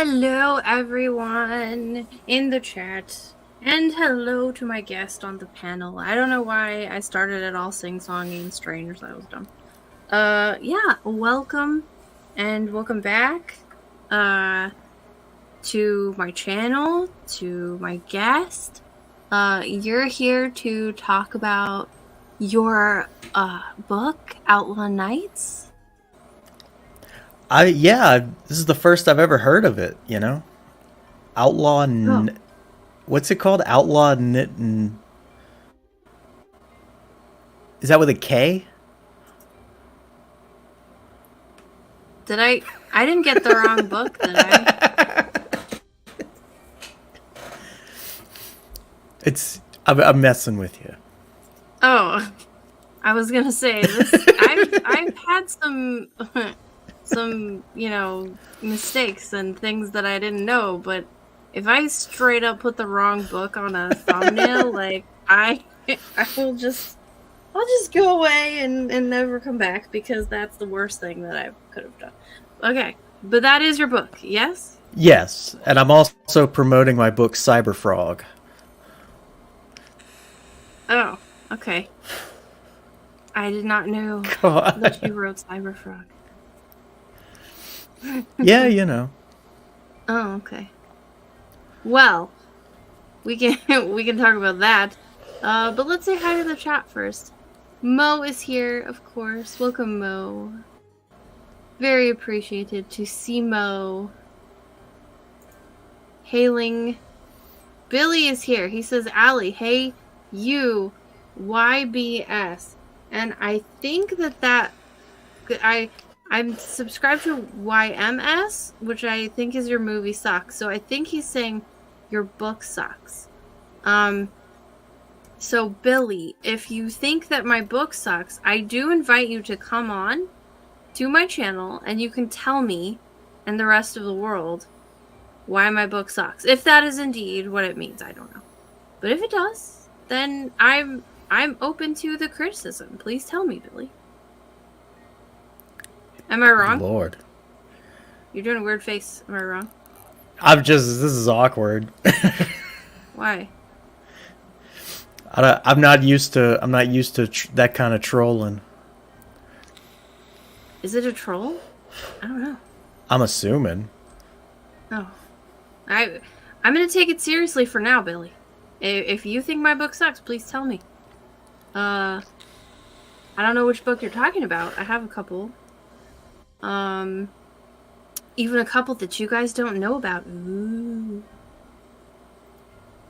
Hello, everyone in the chat, and hello to my guest on the panel. I don't know why I started it all sing-songy and strange. That was dumb. Yeah, welcome, and welcome back, to my channel, to my guest. You're here to talk about your, book, Outlaw Nights? Yeah, this is the first I've ever heard of it, you know? Outlaw, what's it called? Outlaw Knit. Is that with a K? Did I didn't get the wrong book, did I? I'm messing with you. Oh, I was gonna say this. I've had some mistakes and things that I didn't know, but if I straight up put the wrong book on a thumbnail, like I'll just go away and never come back, because that's the worst thing that I could have done. Okay, but that is your book, yes? Yes, and I'm also promoting my book Cyberfrog. Oh, okay. I did not know God. that you wrote Cyberfrog. Yeah, you know. Oh, okay. Well, we can talk about that. But let's say hi to the chat first. Mo is here, of course. Welcome, Mo. Very appreciated to see Mo. Hailing. Billy is here. He says, Allie, hey, you, YBS. And I think I'm subscribed to YMS, which I think is your movie sucks. So I think he's saying your book sucks. So Billy, if you think that my book sucks, I do invite you to come on to my channel and you can tell me and the rest of the world why my book sucks. If that is indeed what it means, I don't know. But if it does, then I'm open to the criticism. Please tell me, Billy. Am I wrong? Lord. You're doing a weird face. Am I wrong? This is awkward. Why? I'm not used to that kind of trolling. Is it a troll? I don't know. I'm assuming. Oh. I'm gonna take it seriously for now, Billy. If you think my book sucks, please tell me. I don't know which book you're talking about. I have a couple. Even a couple that you guys don't know about. Ooh.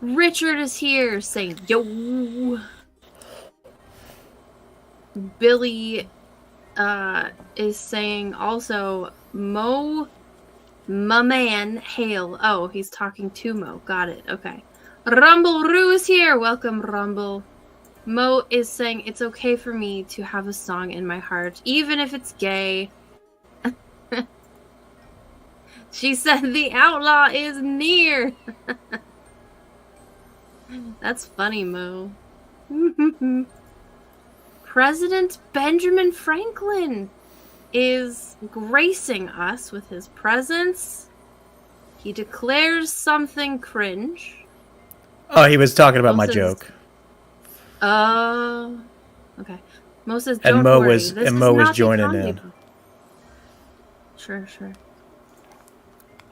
Richard is here saying, yo. Billy, is saying also, Mo, my man, hail. Oh, he's talking to Mo. Got it. Okay. Rumble Roo is here. Welcome, Rumble. Mo is saying, it's okay for me to have a song in my heart, even if it's gay. She said the outlaw is near. That's funny, Mo. President Benjamin Franklin is gracing us with his presence. He declares something cringe. Oh, he was talking about my joke. Oh, okay. Mo says, and don't Mo worry. was joining in. Sure.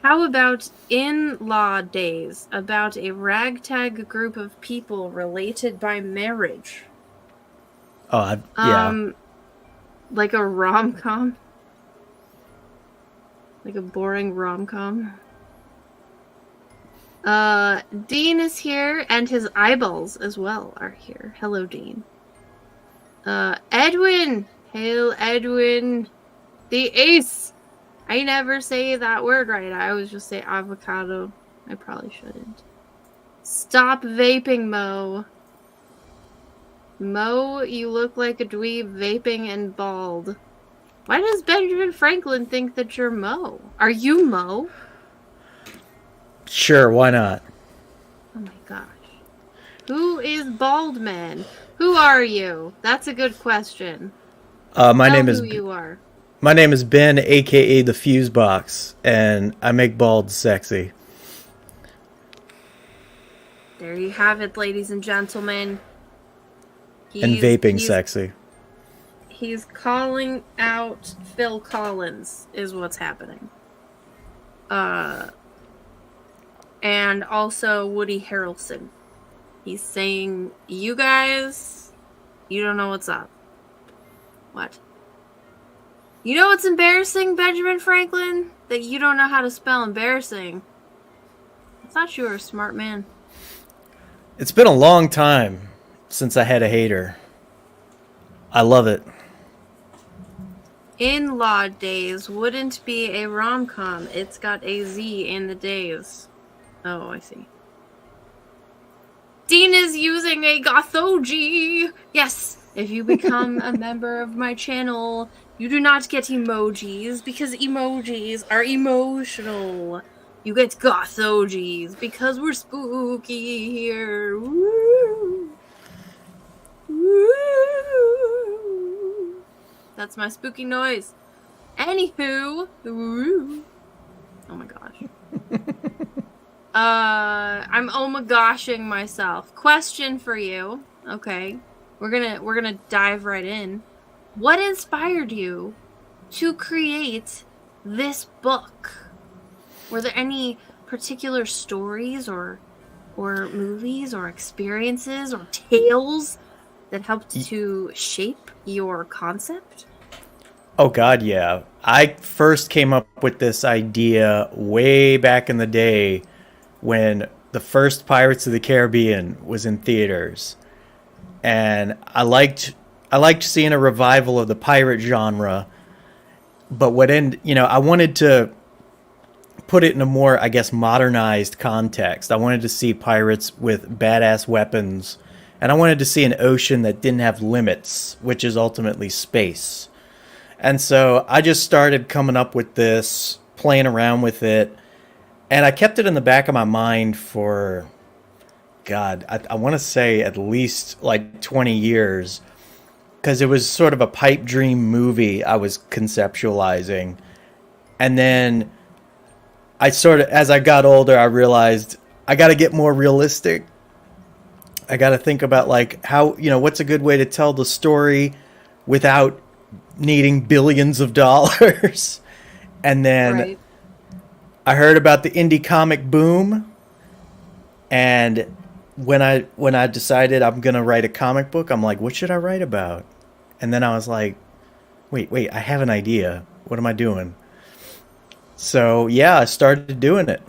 How about In-Law Days, about a ragtag group of people related by marriage? Oh, yeah. Like a rom-com? Like a boring rom-com? Dean is here, and his eyeballs as well are here. Hello, Dean. Edwin! Hail, Edwin! The ace! I never say that word right. I always just say avocado. I probably shouldn't. Stop vaping, Mo. Mo, you look like a dweeb vaping and bald. Why does Benjamin Franklin think that you're Mo? Are you Mo? Sure, why not? Oh my gosh. Who is Bald Man? Who are you? That's a good question. My Tell name is who you are. My name is Ben, aka the Fuse Box, and I make bald sexy. There you have it, ladies and gentlemen. And vaping sexy. He's calling out Phil Collins, is what's happening. And also Woody Harrelson. He's saying, you guys, you don't know what's up. What? You know what's embarrassing, Benjamin Franklin? That you don't know how to spell embarrassing. I thought you were a smart man. It's been a long time since I had a hater. I love it. In-Law Days wouldn't be a rom-com. It's got a Z in the days. Oh, I see. Dean is using a gothoji. Yes, if you become a member of my channel, you do not get emojis because emojis are emotional. You get gothojis because we're spooky here. Woo. Woo. That's my spooky noise. Anywho, woo. Oh my gosh. I'm oh my goshing myself. Question for you. Okay. We're gonna dive right in. What inspired you to create this book? Were there any particular stories or movies or experiences or tales that helped to shape your concept? Oh God, yeah. I first came up with this idea way back in the day when the first Pirates of the Caribbean was in theaters. And I liked seeing a revival of the pirate genre, but I wanted to put it in a more, I guess, modernized context. I wanted to see pirates with badass weapons, and I wanted to see an ocean that didn't have limits, which is ultimately space. And so I just started coming up with this, playing around with it, and I kept it in the back of my mind for, God, I want to say at least like 20 years, because it was sort of a pipe dream movie I was conceptualizing. And then as I got older, I realized I got to get more realistic. I got to think about like how, what's a good way to tell the story without needing billions of dollars. And then Right. I heard about the indie comic boom, and when I decided I'm gonna write a comic book, I'm like, what should I write about? And then I was like, wait, I have an idea. What am I doing? So yeah, I started doing it,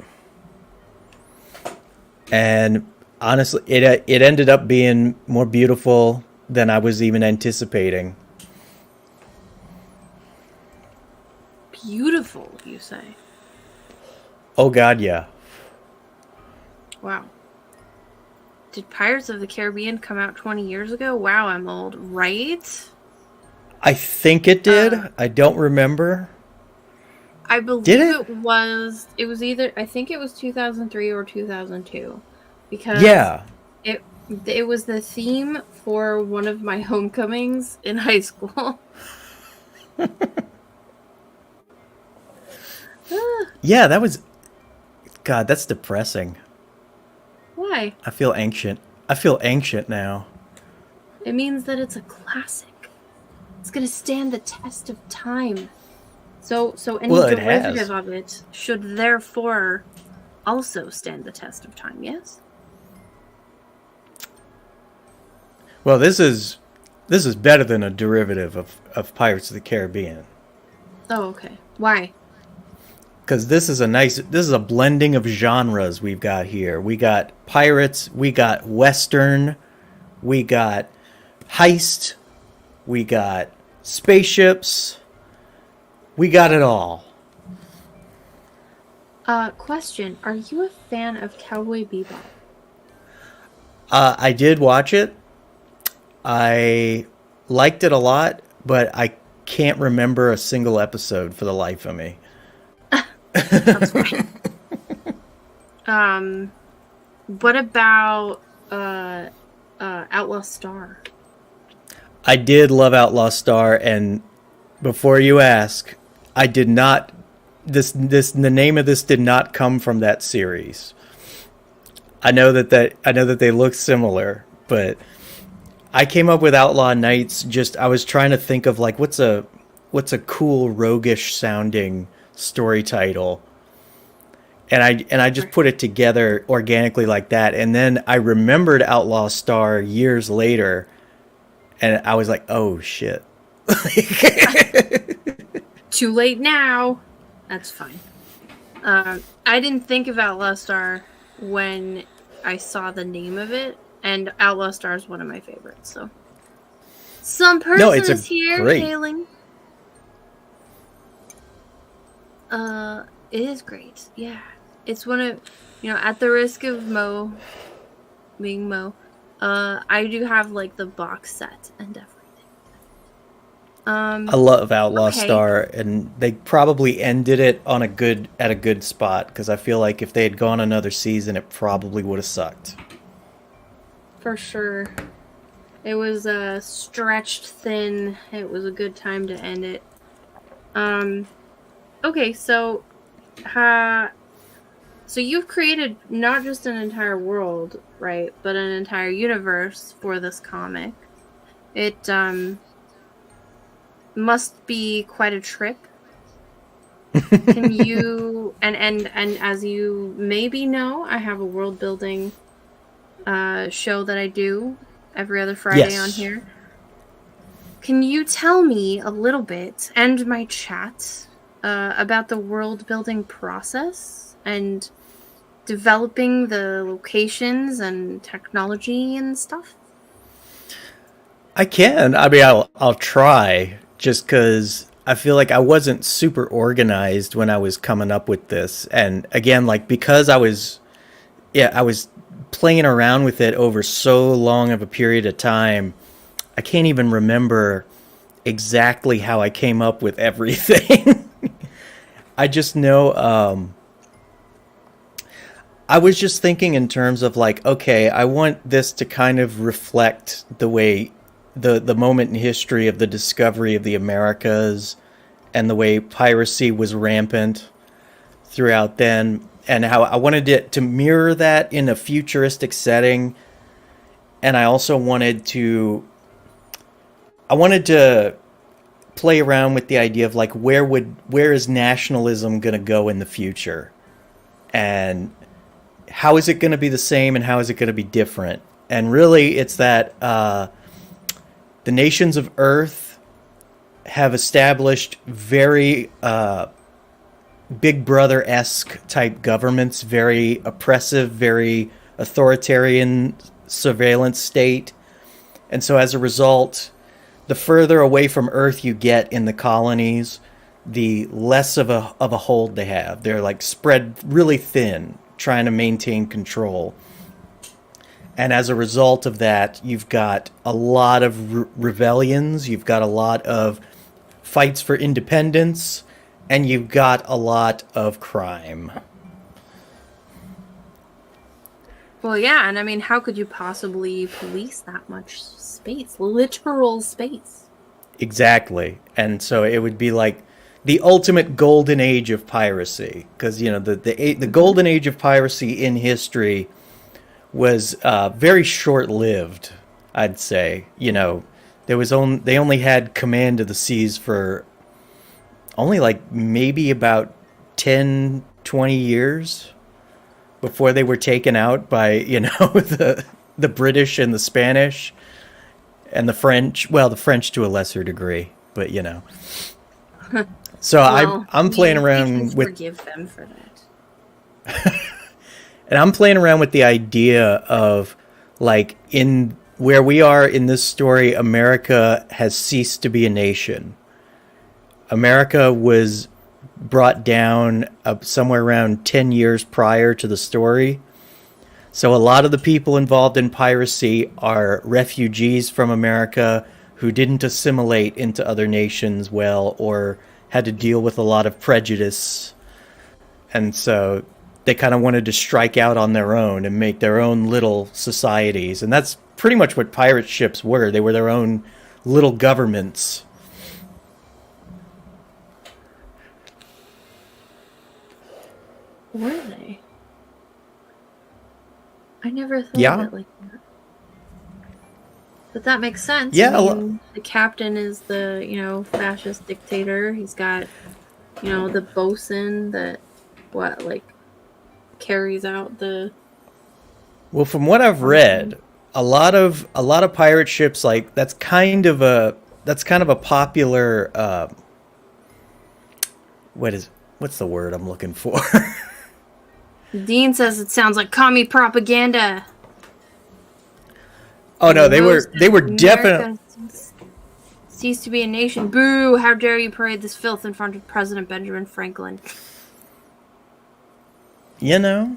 and honestly, it ended up being more beautiful than I was even anticipating. Beautiful, you say? Oh God, yeah. Wow. Did Pirates of the Caribbean come out 20 years ago? Wow, I'm old, right? I think it did. I don't remember. I believe Did it? It was either, I think it was 2003 or 2002. Because Yeah. it was the theme for one of my homecomings in high school. Yeah, that was... God, that's depressing. Why? I feel anxious now. It means that it's a classic. It's gonna stand the test of time. So any Well, it derivative has. of it should therefore also stand the test of time, yes? Well, this is better than a derivative of Pirates of the Caribbean. Oh, okay. Why? Because this is a blending of genres we've got here. We got pirates, we got western, we got heist, we got spaceships, we got it all. Question. Are you a fan of Cowboy Bebop? I did watch it. I liked it a lot, but I can't remember a single episode for the life of me. That's fine. What about Outlaw Star? I did love Outlaw Star, and Before you ask, I did not. The name of this did not come from that series. I know that they look similar, but I came up with Outlaw Nights. Just I was trying to think of like what's a cool roguish sounding story title, and I just put it together organically like that. And then I remembered Outlaw Star years later, and I was like, oh shit. Too late now. That's fine. I didn't think of Outlaw Star when I saw the name of it, and Outlaw Star is one of my favorites. So, some person is here hailing. It is great. Yeah, it's one of at the risk of being Mo, I do have like the box set and everything. I love Outlaw Star, and they probably ended it on at a good spot, because I feel like if they had gone another season, it probably would have sucked. For sure. It was stretched thin. It was a good time to end it. Okay, so you've created not just an entire world, right, but an entire universe for this comic. It must be quite a trip. Can you and as you maybe know, I have a world building show that I do every other Friday on here. Can you tell me a little bit, and my chat, about the world building process and developing the locations and technology and stuff? I can. I mean, I'll try, just because I feel like I wasn't super organized when I was coming up with this. And again, like, because I was playing around with it over so long of a period of time, I can't even remember exactly how I came up with everything. I just know I was just thinking in terms of like, okay, I want this to kind of reflect the way the moment in history of the discovery of the Americas, and the way piracy was rampant throughout then, and how I wanted it to mirror that in a futuristic setting. And I also wanted to play around with the idea of like, where is nationalism going to go in the future, and how is it going to be the same, and how is it going to be different. And really, it's that the nations of Earth have established very Big Brother-esque type governments, very oppressive, very authoritarian surveillance state. And so as a result, the further away from Earth you get in the colonies, the less of a hold they have. They're like spread really thin, trying to maintain control. And as a result of that, you've got a lot of rebellions, you've got a lot of fights for independence, and you've got a lot of crime. Well, yeah, and I mean, how could you possibly police that much space? Literal space. Exactly. And so it would be like the ultimate golden age of piracy, because the golden age of piracy in history was very short-lived, I'd say. They only had command of the seas for only like maybe about 10, 20 years before they were taken out by, the British and the Spanish and the French. Well, the French to a lesser degree, but So well, I'm playing around with... forgive them for that. And I'm playing around with the idea of, like, in where we are in this story, America has ceased to be a nation. America was brought down somewhere around 10 years prior to the story. So a lot of the people involved in piracy are refugees from America who didn't assimilate into other nations well, or had to deal with a lot of prejudice. And so they kind of wanted to strike out on their own and make their own little societies. And that's pretty much what pirate ships were. They were their own little governments. Were they? I never thought of Yeah. it like that. But that makes sense. Yeah. I mean, the captain is the, fascist dictator. He's got, the bosun that, carries out the... Well, from what I've read, a lot of pirate ships, like that's kind of a popular what's the word I'm looking for? Dean says it sounds like commie propaganda. Oh And no, he they knows were they that were definitely. America ceased to be a nation. Boo! How dare you parade this filth in front of President Benjamin Franklin? You know,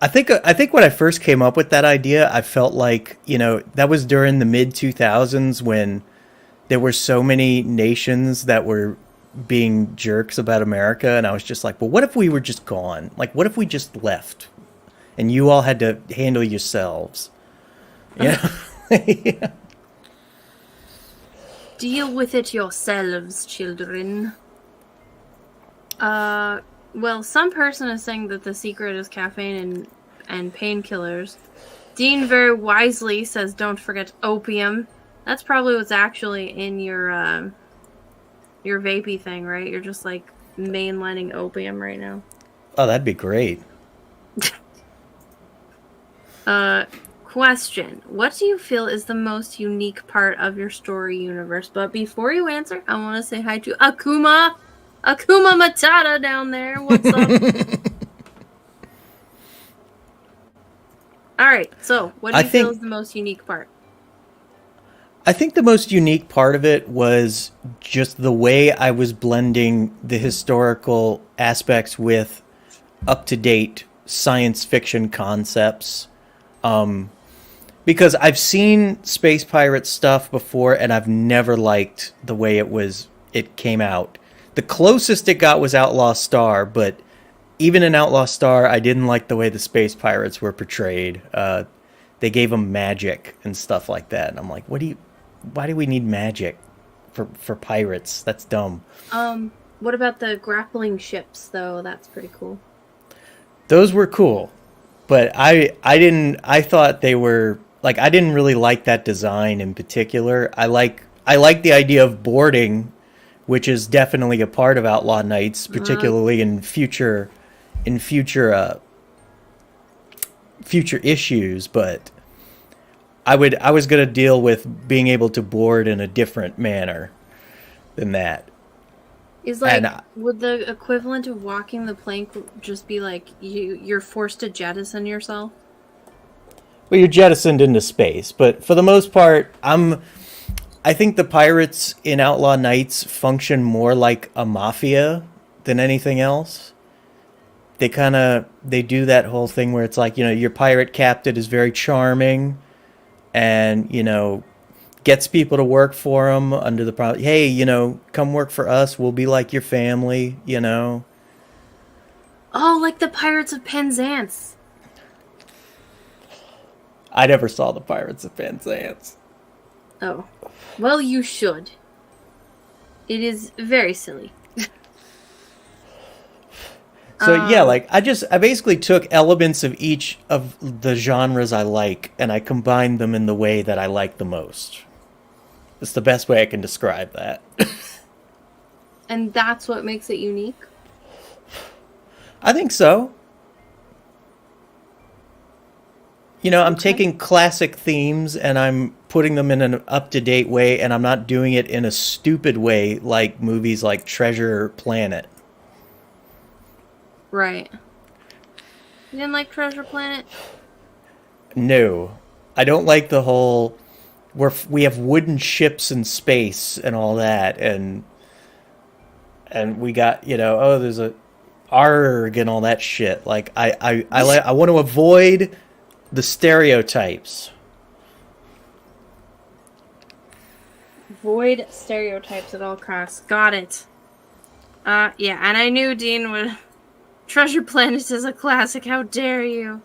I think when I first came up with that idea, I felt like that was during the mid 2000s when there were so many nations that were being jerks about America, and I was just like, well, what if we were just gone? Like, what if we just left, and you all had to handle yourselves? Yeah. Yeah. Deal with it yourselves, children. Well, some person is saying that the secret is caffeine and painkillers. Dean very wisely says don't forget opium. That's probably what's actually in your vapey thing, right? You're just like mainlining opium right now. Oh, that'd be great. Question. What do you feel is the most unique part of your story universe? But before you answer, I want to say hi to Akuma. Akuma Matata down there. What's up? Alright, so what do you feel is the most unique part? I think the most unique part of it was just the way I was blending the historical aspects with up-to-date science fiction concepts. Because I've seen space pirate stuff before, and I've never liked the way it came out. The closest it got was Outlaw Star, but even in Outlaw Star, I didn't like the way the space pirates were portrayed. They gave them magic and stuff like that, and I'm like, why do we need magic for pirates? That's dumb. What about the grappling ships though? That's pretty cool. Those were cool, but I thought they were like, I didn't really like that design in particular. I like the idea of boarding, which is definitely a part of Outlaw Nights, particularly in future issues, but I was going to deal with being able to board in a different manner than that. Is like, would the equivalent of walking the plank just be like you're forced to jettison yourself? Well, you're jettisoned into space, but for the most part, I think the pirates in Outlaw Nights function more like a mafia than anything else. They do that whole thing where it's like, your pirate captain is very charming and, gets people to work for him under the problem. Hey, come work for us. We'll be like your family, Oh, like the Pirates of Penzance. I never saw the Pirates of Penzance. Oh. Well, you should. It is very silly. So yeah, like I basically took elements of each of the genres I like, and I combined them in the way that I like the most. It's the best way I can describe that. And that's what makes it unique? I think so. I'm taking classic themes and I'm putting them in an up-to-date way, and I'm not doing it in a stupid way like movies like Treasure Planet. Right. You didn't like Treasure Planet? No. I don't like the whole we have wooden ships in space and all that, and we got, there's a ARG and all that shit. Like I want to avoid the stereotypes. Avoid stereotypes at all costs. Got it. Yeah, and I knew Dean would... Treasure Planet is a classic, how dare you.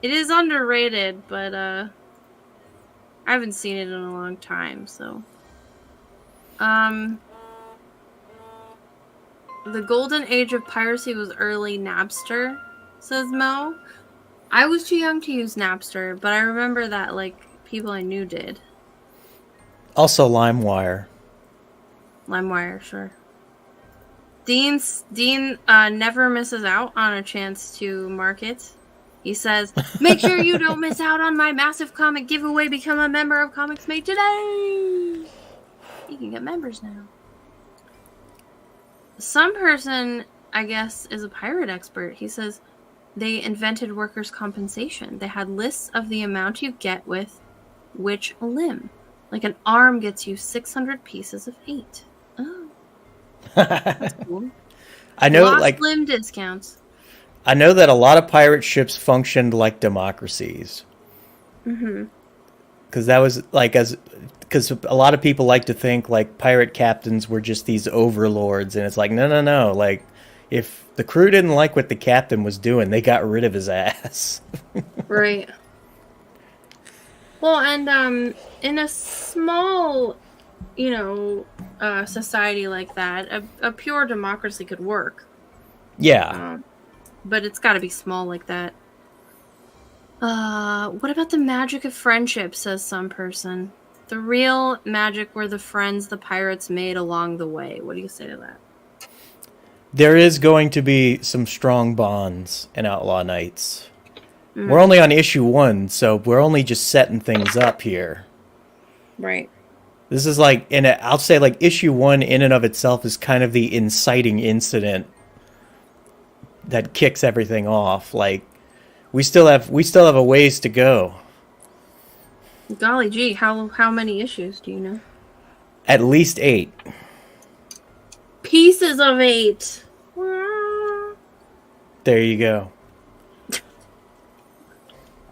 It is underrated, but, I haven't seen it in a long time, so... The golden age of piracy was early Napster, says Mo. I was too young to use Napster, but I remember that, like, people I knew did. Also LimeWire. LimeWire, sure. Dean never misses out on a chance to market. He says, make sure you don't miss out on my massive comic giveaway. Become a member of Comics Made today. You can get members now. Some person, I guess, is a pirate expert. He says they invented workers' compensation. They had lists of the amount you get with which limb. Like an arm gets you 600 pieces of 8. Oh. That's cool. I know, Lost like limb discounts. I know that a lot of pirate ships functioned like democracies. Mm-hmm. Because that was like because a lot of people like to think like pirate captains were just these overlords, and it's like no. Like if the crew didn't like what the captain was doing, they got rid of his ass. Right. Well, and in a small, society like that, a pure democracy could work. Yeah. But it's got to be small like that. What about the magic of friendship, says some person. The real magic were the friends the pirates made along the way. What do you say to that? There is going to be some strong bonds in Outlaw Nights. We're only on issue 1, so we're only just setting things up here. Right. This is like, I'll say like issue 1 in and of itself is kind of the inciting incident that kicks everything off. Like, we still have a ways to go. Golly gee, how many issues do you know? At least 8. Pieces of 8. There you go.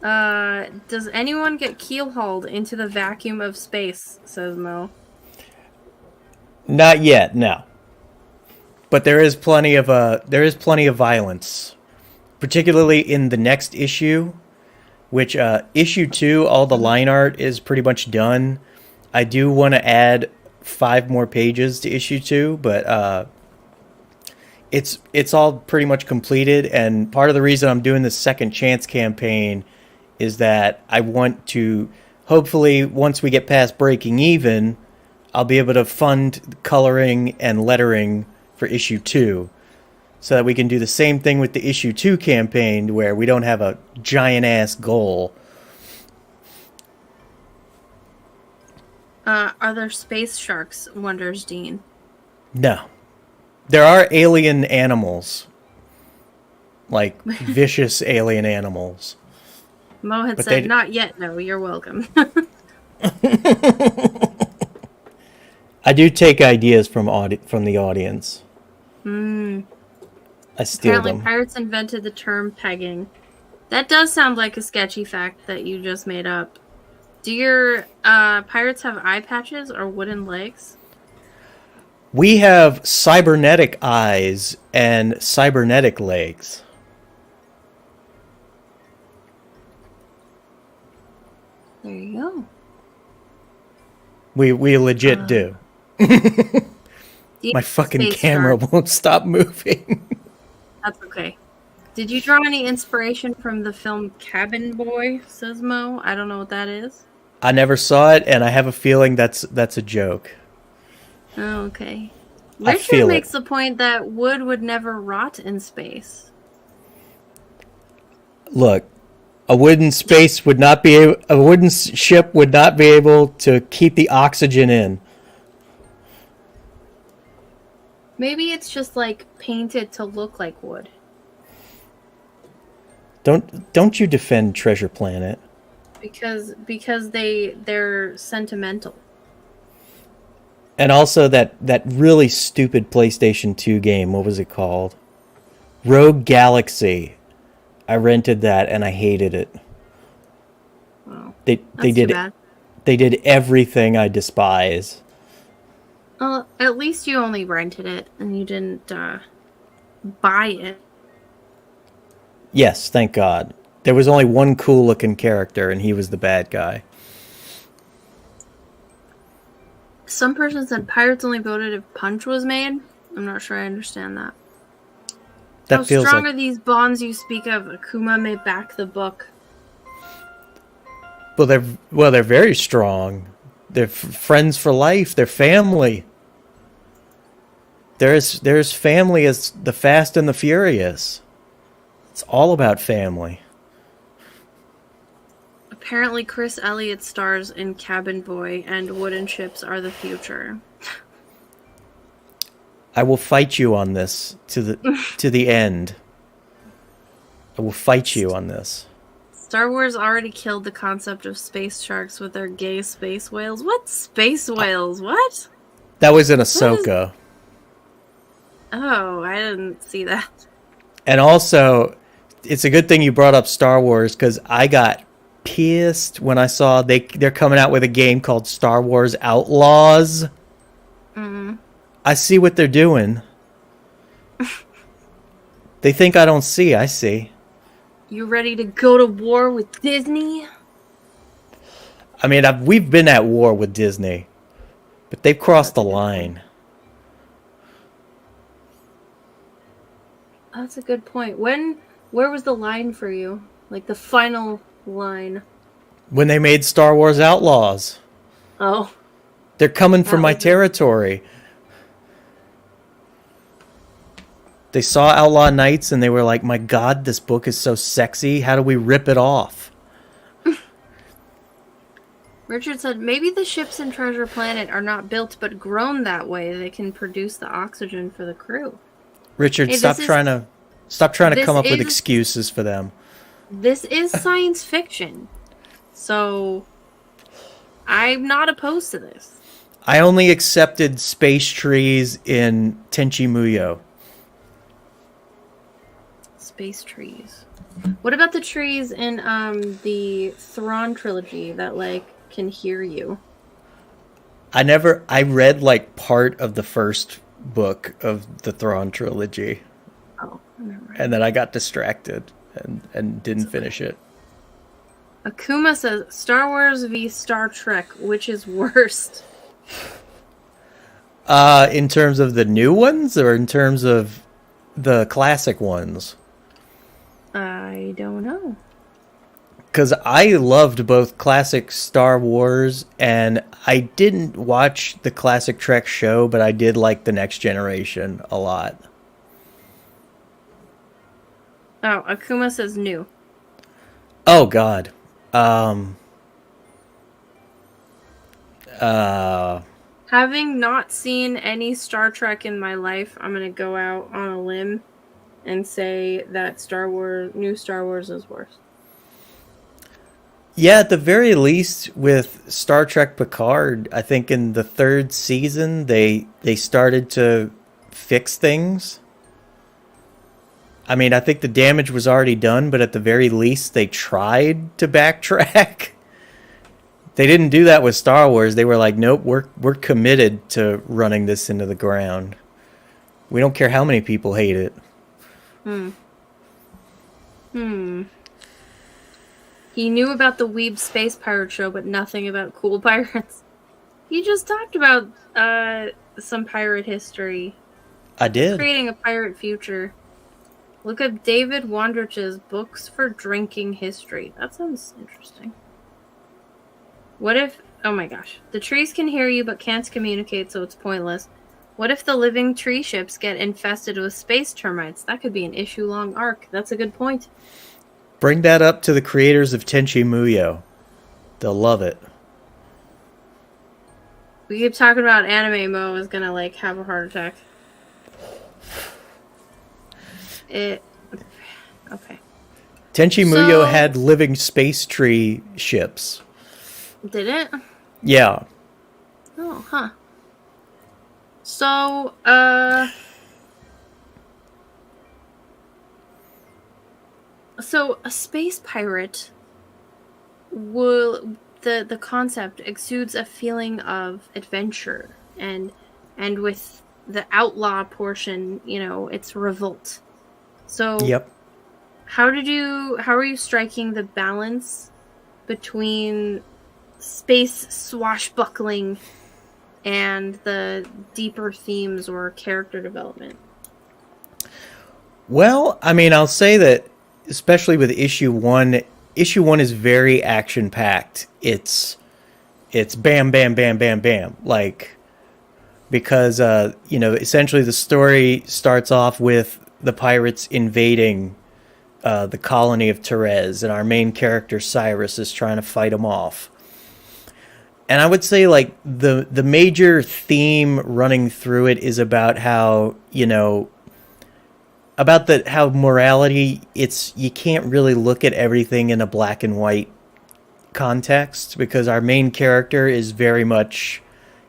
Does anyone get keel-hauled into the vacuum of space, says Mo. Not yet, no. But there is plenty of violence, particularly in the next issue, which issue 2, all the line art is pretty much done. I do want to add 5 more pages to issue 2, but it's all pretty much completed. And part of the reason I'm doing this second chance campaign is that I want to, hopefully, once we get past breaking even, I'll be able to fund coloring and lettering for issue 2, so that we can do the same thing with the issue 2 campaign, where we don't have a giant ass goal. Are there space sharks, wonders Dean. No. There are alien animals. Like, vicious alien animals. Mo had said, not yet, no, you're welcome. I do take ideas from the audience. I steal Apparently them. pirates invented the term pegging. That does sound like a sketchy fact that you just made up. Do your pirates have eye patches or wooden legs? We have cybernetic eyes and cybernetic legs. There you go. We legit do. My fucking camera won't stop moving. That's okay. Did you draw any inspiration from the film Cabin Boy, says Mo? I don't know what that is. I never saw it, and I have a feeling that's a joke. Oh, okay. Richard makes the point that wood would never rot in space. Look, a wooden ship would not be able to keep the oxygen in. Maybe it's just like painted to look like wood. Don't you defend Treasure Planet? Because they're sentimental. And also that really stupid PlayStation 2 game, what was it called? Rogue Galaxy. I rented that and I hated it. Wow. They did everything I despise. Well, at least you only rented it and you didn't buy it. Yes, thank God. There was only one cool looking character and he was the bad guy. Some person said pirates only voted if Punch was made. I'm not sure I understand that. That How feels strong like... are these bonds you speak of? Akuma may back the book. They're very strong. They're friends for life. They're family. There's family as the Fast and the Furious. It's all about family. Apparently, Chris Elliott stars in Cabin Boy, and wooden ships are the future. I will fight you on this to the end. I will fight you on this. Star Wars already killed the concept of space sharks with their gay space whales. What? Space whales? What? That was in Ahsoka. Oh, I didn't see that. And also, it's a good thing you brought up Star Wars, because I got pissed when I saw they're coming out with a game called Star Wars Outlaws. I see what they're doing. They think I don't see. I see. You ready to go to war with Disney? I mean, we've been at war with Disney, but they've crossed the line. That's a good point. Where was the line for you? Like the final line? When they made Star Wars Outlaws. Oh. They're coming for my territory. They saw Outlaw Nights and they were like, my God, this book is so sexy. How do we rip it off? Richard said, maybe the ships in Treasure Planet are not built but grown that way. They can produce the oxygen for the crew. Richard, Hey, stop trying to come up with excuses for them. This is science fiction. So I'm not opposed to this. I only accepted space trees in Tenchi Muyo. Space trees. What about the trees in the Thrawn trilogy that like can hear you? I read like part of the first book of the Thrawn trilogy. Oh, never. And then I got distracted and didn't finish it. Akuma says, Star Wars v Star Trek, which is worst? In terms of the new ones or in terms of the classic ones? I don't know. Because I loved both classic Star Wars, and I didn't watch the classic Trek show, but I did like The Next Generation a lot. Oh, Akuma says new. Oh, God. Having not seen any Star Trek in my life, I'm going to go out on a limb and say that new Star Wars is worse. Yeah, at the very least, with Star Trek Picard, I think in the third season, they started to fix things. I mean, I think the damage was already done, but at the very least, they tried to backtrack. They didn't do that with Star Wars. They were like, nope, we're committed to running this into the ground. We don't care how many people hate it. He knew about the Weeb Space Pirate show, but nothing about cool pirates. He just talked about some pirate history. I did. Creating a pirate future. Look up David Wondrich's Books for Drinking History. That sounds interesting. What if... Oh my gosh. The trees can hear you but can't communicate, so it's pointless. What if the living tree ships get infested with space termites? That could be an issue-long arc. That's a good point. Bring that up to the creators of Tenchi Muyo. They'll love it. We keep talking about anime. Mo is gonna, like, have a heart attack. Okay. Tenchi Muyo had living space tree ships. Did it? Yeah. Oh, huh. So, So a space pirate the concept exudes a feeling of adventure and with the outlaw portion, you know, it's revolt. So Yep. how are you striking the balance between space swashbuckling and the deeper themes or character development? Well, I mean, I'll say that especially with issue 1 is very action packed. It's bam bam bam bam bam, like, because essentially the story starts off with the pirates invading the colony of Therese, and our main character Cyrus is trying to fight them off. And I would say, like, the major theme running through it is about how, about how morality, it's, you can't really look at everything in a black and white context, because our main character is very much,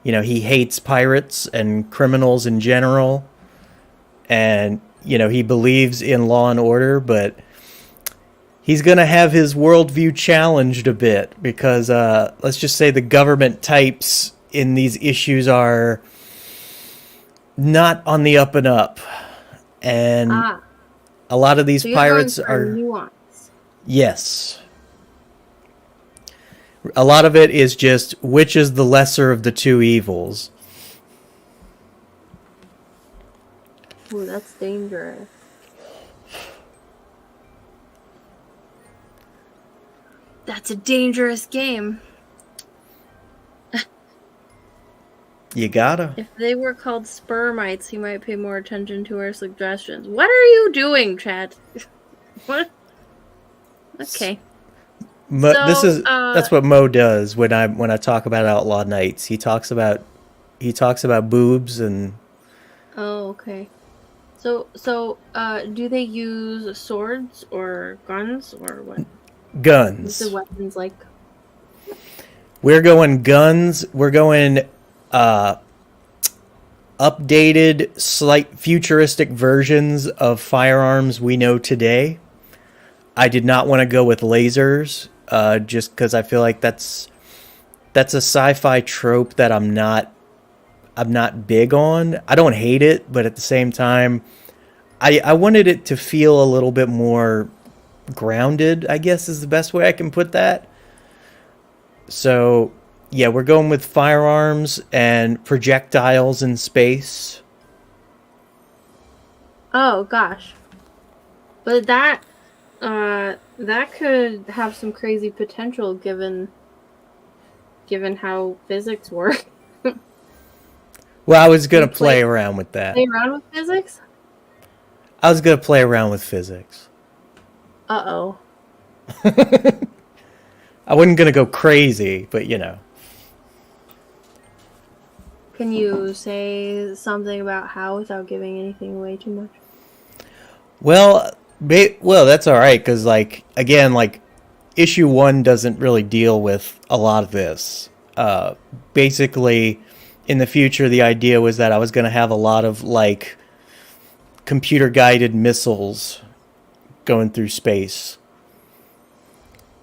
he hates pirates and criminals in general, and he believes in law and order, but he's going to have his worldview challenged a bit, because let's just say the government types in these issues are not on the up and up, and a lot of these so pirates you're going for are nuance. Yes. A lot of it is just which is the lesser of the two evils. Ooh, that's dangerous. That's a dangerous game. You gotta. If they were called spermites, he might pay more attention to our suggestions. What are you doing, Chad? What? Okay. That's what Mo does when I talk about Outlaw Nights. He talks about boobs and. Oh, okay. So, do they use swords or guns or what? Guns. What's the weapons like? We're going guns. We're going updated, slight futuristic versions of firearms we know today. I did not want to go with lasers, just because I feel like that's a sci-fi trope that I'm not big on. I don't hate it, but at the same time, I wanted it to feel a little bit more grounded, I guess is the best way I can put that. So, yeah, we're going with firearms and projectiles in space. Oh gosh, but that could have some crazy potential given how physics work. Well, I was gonna play around with that. Play around with physics? I was gonna play around with physics. Uh-oh. I wasn't gonna go crazy, but Can you say something about how without giving anything away too much? Well, that's all right, because again, issue 1 doesn't really deal with a lot of this. Basically, in the future, the idea was that I was going to have a lot of computer-guided missiles going through space.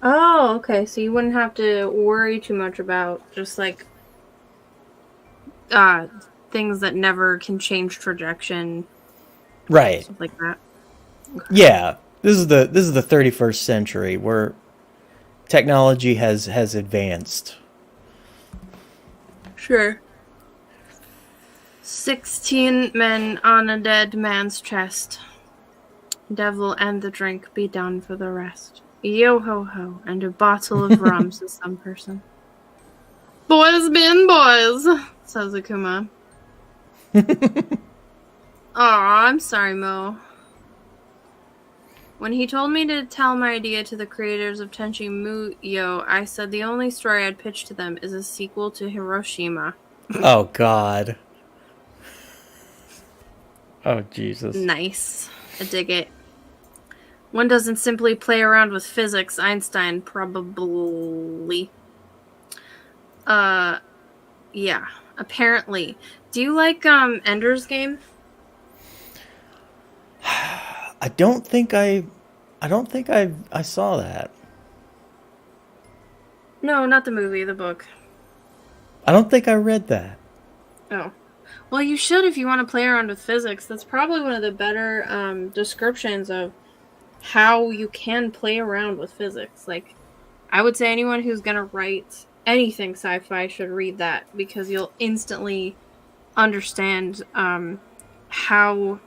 Oh, okay. So you wouldn't have to worry too much about just things that never can change trajectory, Right. stuff like that. Okay. Yeah. This is the 31st century where technology has advanced. Sure. 16 men on a dead man's chest. Devil and the drink be done for the rest. Yo ho ho, and a bottle of rum, says some person. Boys been boys, says Akuma. Aw, I'm sorry, Mo. When he told me to tell my idea to the creators of Tenchi Muyo, I said the only story I'd pitch to them is a sequel to Hiroshima. Oh, God. Oh, Jesus. Nice. I dig it. One doesn't simply play around with physics. Einstein probably. Yeah. Apparently. Do you like Ender's Game? I don't think I saw that. No, not the movie, the book. I don't think I read that. Oh. Well, you should if you want to play around with physics. That's probably one of the better descriptions of how you can play around with physics. I would say anyone who's going to write anything sci-fi should read that, because you'll instantly understand how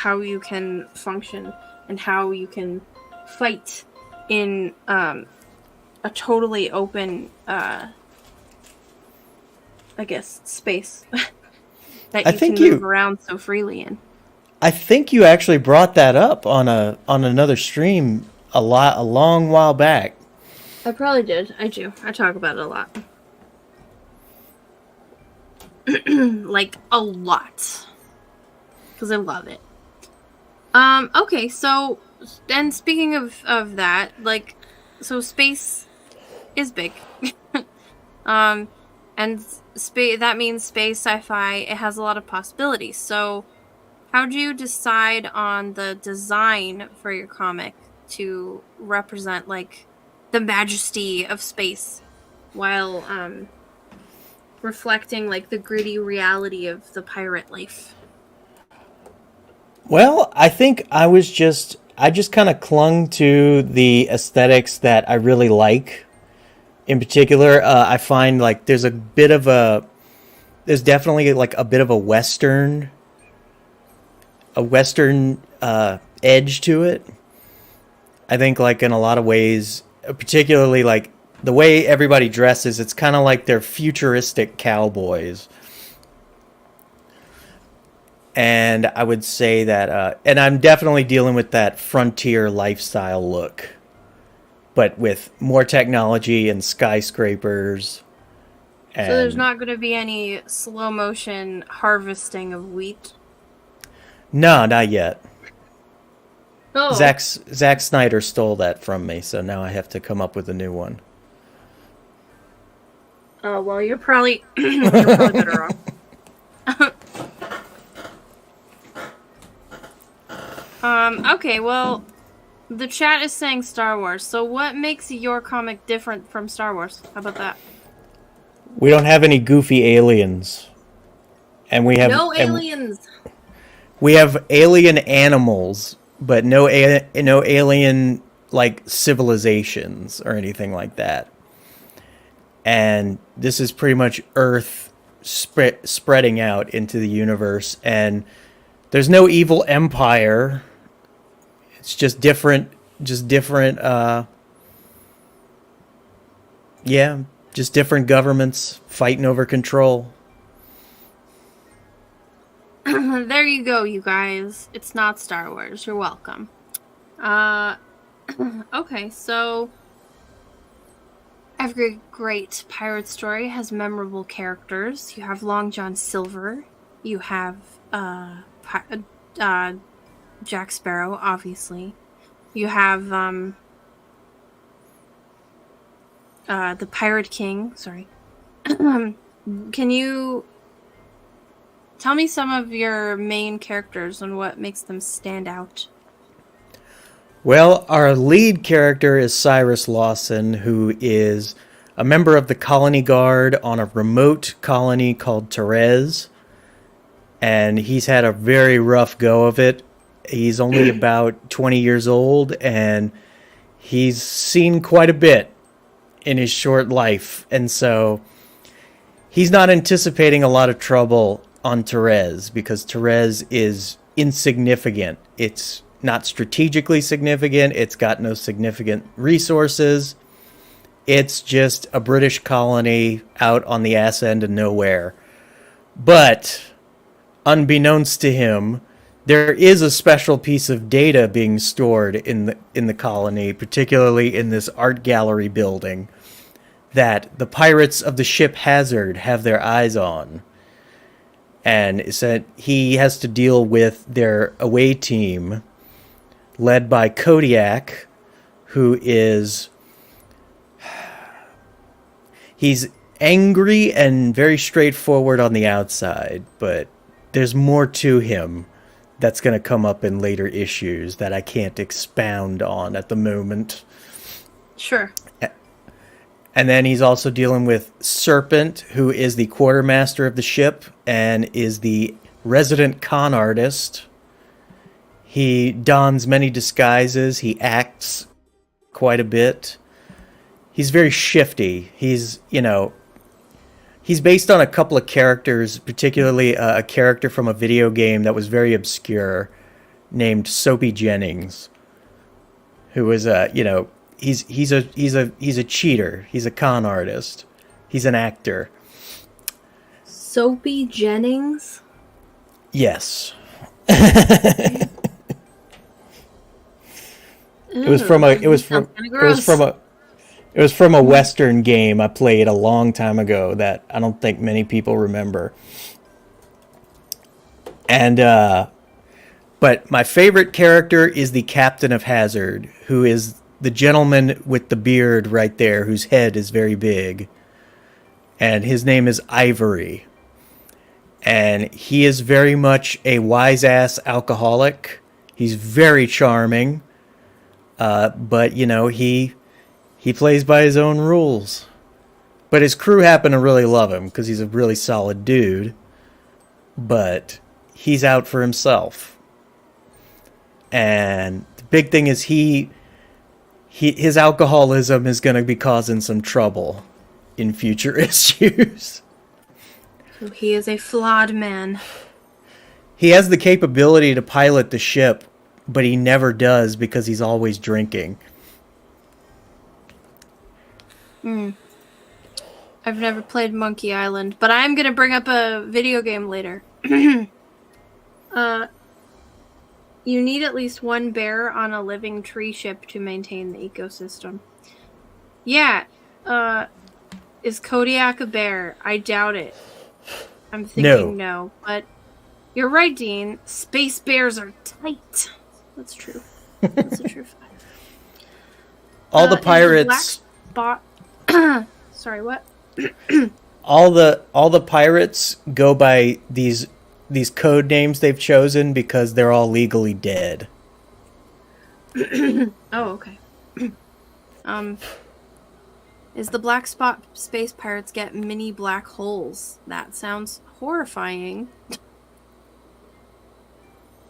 you can function and how you can fight in a totally open I guess space that you can move around so freely in. I think you actually brought that up on another stream a long while back. I probably did. I do. I talk about it a lot. Like, a lot. Because I love it. Okay, so, and speaking of that, like, so space is big. And that means space, sci-fi, it has a lot of possibilities. So, how do you decide on the design for your comic to represent, like, the majesty of space while reflecting, like, the gritty reality of the pirate life? Well, I think I just kind of clung to the aesthetics that I really like. In particular, I find like there's definitely like a bit of a western edge to it. I think like in a lot of ways, particularly like the way everybody dresses, it's kind of like they're futuristic cowboys. And I would say that, and I'm definitely dealing with that frontier lifestyle look, but with more technology and skyscrapers. And so there's not going to be any slow motion harvesting of wheat? No, not yet. Oh. Zack Snyder stole that from me, so now I have to come up with a new one. Oh, well, you're probably better off. Okay, well, the chat is saying Star Wars, so what makes your comic different from Star Wars? How about that? We don't have any goofy aliens. And we have no aliens. We have alien animals, but no alien like civilizations or anything like that. And this is pretty much Earth spreading out into the universe, and there's no evil empire. It's just different just different governments fighting over control. There you go, you guys. It's not Star Wars. You're welcome. Okay, so every great pirate story has memorable characters. You have Long John Silver. You have Jack Sparrow, obviously. You have the Pirate King. Sorry. Can you tell me some of your main characters and what makes them stand out? Well, our lead character is Cyrus Lawson, who is a member of the Colony Guard on a remote colony called Therese. And he's had a very rough go of it. He's only about 20 years old, and he's seen quite a bit in his short life. And so he's not anticipating a lot of trouble on Therese, because Therese is insignificant. It's not strategically significant. It's got no significant resources. It's just a British colony out on the ass end of nowhere. But unbeknownst to him, there is a special piece of data being stored in the colony, particularly in this art gallery building, that the pirates of the ship Hazard have their eyes on. And so he has to deal with their away team, led by Kodiak, who is... He's angry and very straightforward on the outside, but there's more to him that's going to come up in later issues that I can't expound on at the moment. Sure. And then he's also dealing with Serpent, who is the quartermaster of the ship and is the resident con artist. He dons many disguises. He acts quite a bit. he's very shifty. He's, you know, he's based on a couple of characters, particularly a character from a video game that was very obscure named Soapy Jennings, who was you know, he's a cheater. He's a con artist. He's an actor. Soapy Jennings? Yes. It was from a Western game I played a long time ago that I don't think many people remember. And but my favorite character is the Captain of Hazard, who is the gentleman with the beard right there, whose head is very big. And his name is Ivory. And he is very much a wise-ass alcoholic. He's very charming. But, you know, he plays by his own rules. But his crew happen to really love him because he's a really solid dude. But he's out for himself. And the big thing is his alcoholism is going to be causing some trouble in future issues. So he is a flawed man. He has the capability to pilot the ship, but he never does because he's always drinking. I've never played Monkey Island, but I'm going to bring up a video game later. You need at least one bear on a living tree ship to maintain the ecosystem. Yeah, is Kodiak a bear? I doubt it. I'm thinking no, but you're right, Dean. Space bears are tight. That's true. That's a true fact. All the pirates. Sorry, what? all the pirates go by these code names they've chosen because they're all legally dead. Oh, okay. Is the black spot space pirates get mini black holes? That sounds horrifying.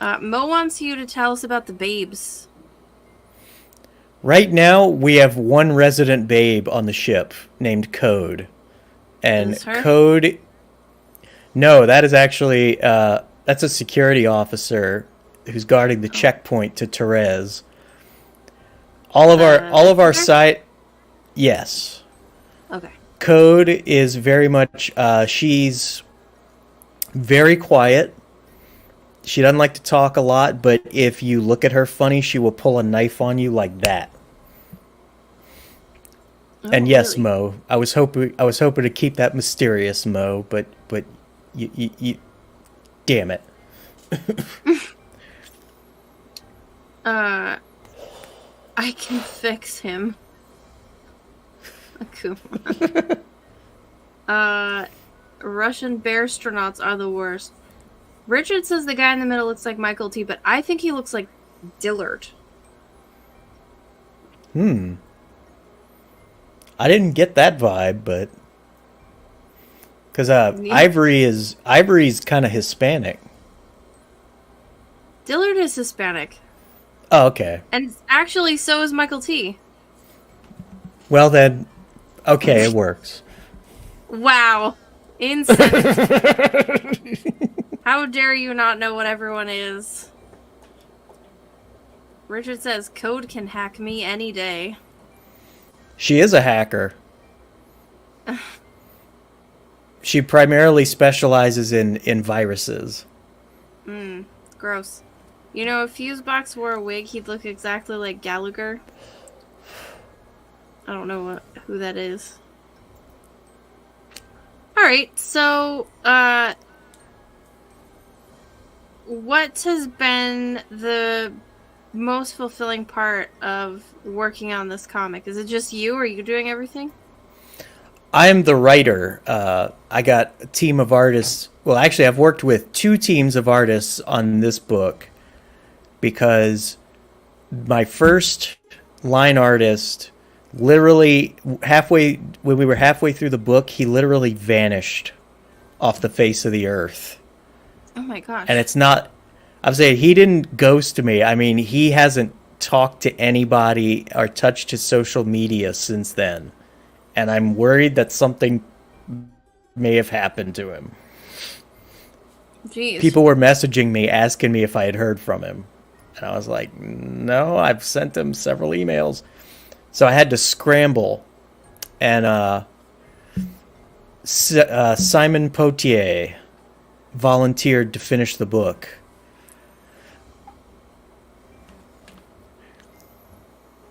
Mo wants you to tell us about the babes. Right now, we have one resident babe on the ship named Code. And Code... No, that is actually... that's a security officer who's guarding the checkpoint to Therese. All of our site... Yes. Okay. Code is very much... she's very quiet. She doesn't like to talk a lot, but if you look at her funny, she will pull a knife on you like that. Oh, and yes, really? Mo, I was hoping to keep that mysterious, Mo, but you damn it. I can fix him. Come on. Russian bear astronauts are the worst. Richard says the guy in the middle looks like Michael T, but I think he looks like Dillard. I didn't get that vibe, but because Ivory's kind of Hispanic. Dillard is Hispanic. Oh, okay. And actually, so is Michael T. Well then, okay, it works. Wow. Insane. How dare you not know what everyone is? Richard says, Code can hack me any day. She is a hacker. She primarily specializes in viruses. Gross. You know, if Fusebox wore a wig, he'd look exactly like Gallagher. I don't know who that is. Alright, so, what has been the most fulfilling part of working on this comic? Is it just you, or are you doing everything? I am the writer. I got a team of artists. Well, actually, I've worked with 2 teams of artists on this book because my first line artist literally when we were halfway through the book, he literally vanished off the face of the earth. Oh my gosh. And it's not, I'm saying he didn't ghost me. I mean, he hasn't talked to anybody or touched his social media since then. And I'm worried that something may have happened to him. Jeez. People were messaging me asking me if I had heard from him. And I was like, no, I've sent him several emails. So I had to scramble. And Simon Potier volunteered to finish the book.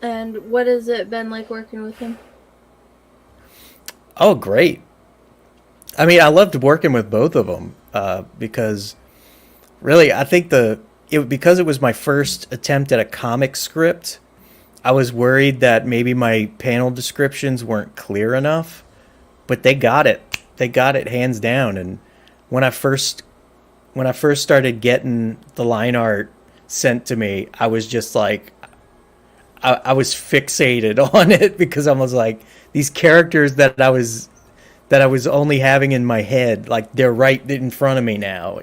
And what has it been like working with him? Oh, great. I mean, I loved working with both of them because really, I think because it was my first attempt at a comic script, I was worried that maybe my panel descriptions weren't clear enough, but they got it. They got it hands down. And when I first started getting the line art sent to me, I was just like, I was fixated on it because I was like, these characters that I was only having in my head, like they're right in front of me now.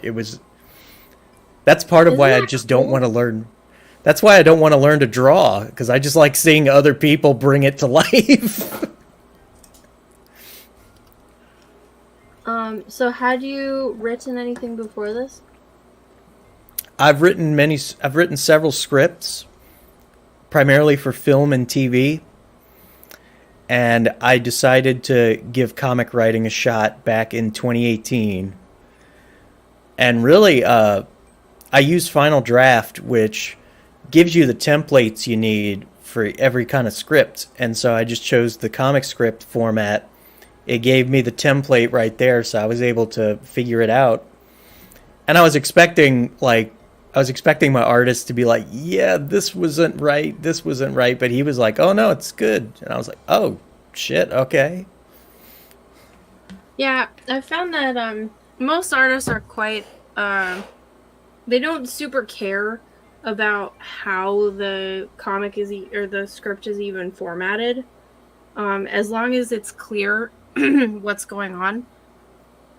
That's part of why I just don't want to learn. That's why I don't want to learn to draw, because I just like seeing other people bring it to life. So had you written anything before this? I've written several scripts, primarily for film and TV. And I decided to give comic writing a shot back in 2018. And really, I use Final Draft, which gives you the templates you need for every kind of script. And so I just chose the comic script format. It gave me the template right there, so I was able to figure it out. And I was expecting my artist to be like, yeah, this wasn't right, but he was like, oh no, it's good. And I was like, oh shit, okay. Yeah, I found that most artists are quite they don't super care about how the comic or the script is even formatted. As long as it's clear what's going on,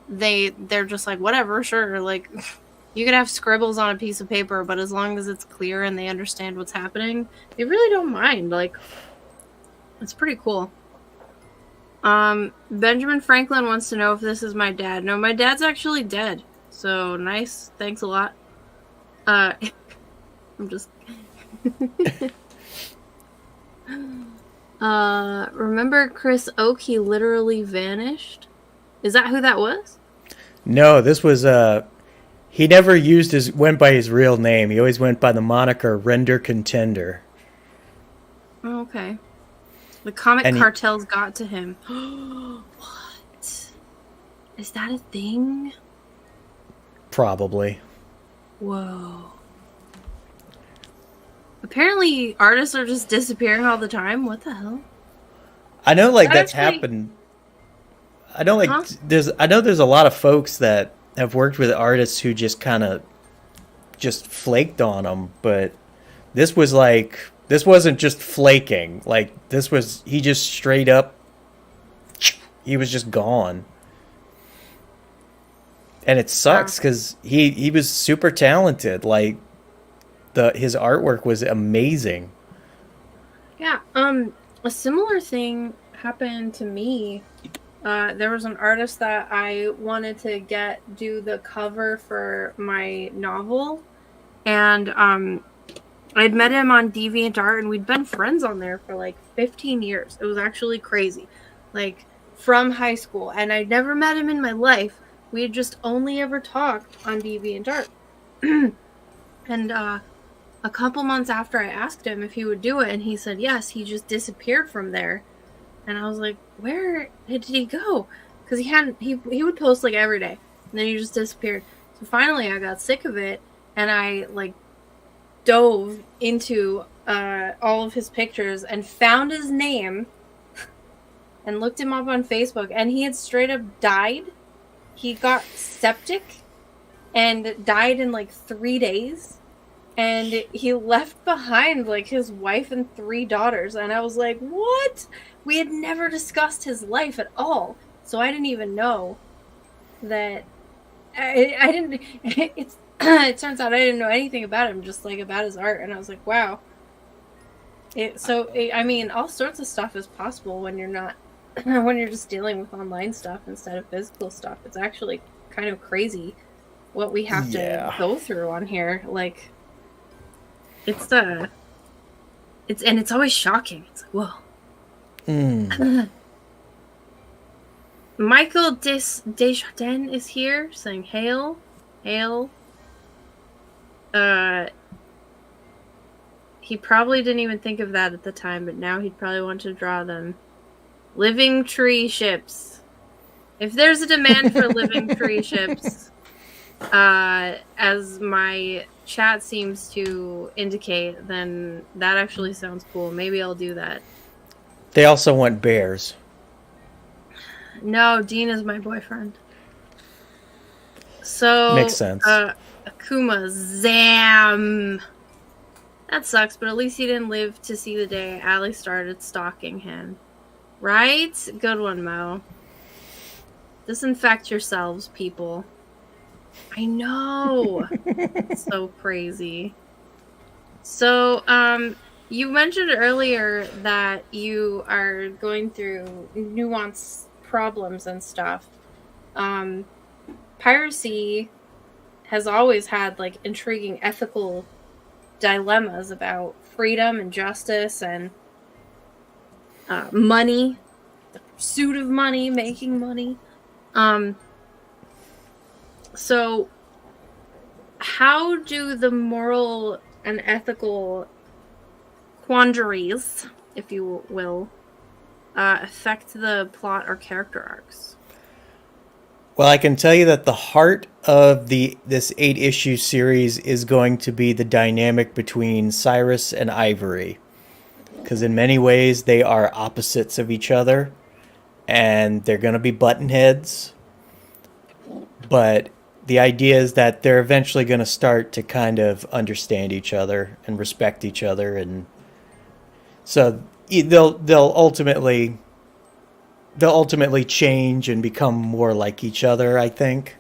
they're just like, whatever, sure, like you could have scribbles on a piece of paper, but as long as it's clear and they understand what's happening, they really don't mind. Like, it's pretty cool. Benjamin Franklin wants to know if this is my dad. No, my dad's actually dead. So nice. Thanks a lot. I'm just remember Chris Oak, he literally vanished? Is that who that was? No, this was he never went by his real name. He always went by the moniker Render Contender. Oh, okay. The comic cartels got to him. What? Is that a thing? Probably. Whoa. Apparently artists are just disappearing all the time. What the hell? I know that's happened. I know there's a lot of folks that have worked with artists who just kind of just flaked on them, but this wasn't just flaking. Like he just straight up, he was just gone. And it sucks because he was super talented. Like his artwork was amazing. Yeah. A similar thing happened to me. There was an artist that I wanted to do the cover for my novel, and I'd met him on DeviantArt, and we'd been friends on there for like 15 years. It was actually crazy, like from high school, and I'd never met him in my life. We had just only ever talked on DeviantArt. And a couple months after I asked him if he would do it, and he said yes, he just disappeared from there. And I was like, where did he go? Because he would post like every day, and then he just disappeared. So finally I got sick of it, and I like dove into all of his pictures and found his name and looked him up on Facebook, and he had straight up died. He got septic and died in like 3 days. And he left behind like his wife and 3 daughters. And I was like, what? We had never discussed his life at all. So I didn't even know that I didn't. It turns out I didn't know anything about him, just like about his art. And I was like, wow, I mean, all sorts of stuff is possible when you're not, when you're just dealing with online stuff instead of physical stuff. It's actually kind of crazy what we have to go through on here. Like, it's always shocking. It's like, whoa. Michael Desjardins is here saying, hail. He probably didn't even think of that at the time, but now he'd probably want to draw them. Living tree ships. If there's a demand for living tree ships, as my chat seems to indicate, then that actually sounds cool. Maybe I'll do that. They also want bears. No, Dean is my boyfriend. So makes sense. Akuma Zam. That sucks, but at least he didn't live to see the day Allie started stalking him. Right? Good one, Mo. Disinfect yourselves, people. I know. So crazy. So, you mentioned earlier that you are going through nuanced problems and stuff. Piracy has always had, like, intriguing ethical dilemmas about freedom and justice and money, the pursuit of money, making money. So how do the moral and ethical quandaries, if you will, affect the plot or character arcs? Well, I can tell you that the heart of this 8-issue series is going to be the dynamic between Cyrus and Ivory. Because in many ways, they are opposites of each other. And they're going to be button heads. But the idea is that they're eventually going to start to kind of understand each other and respect each other. And so they'll ultimately change and become more like each other, I think.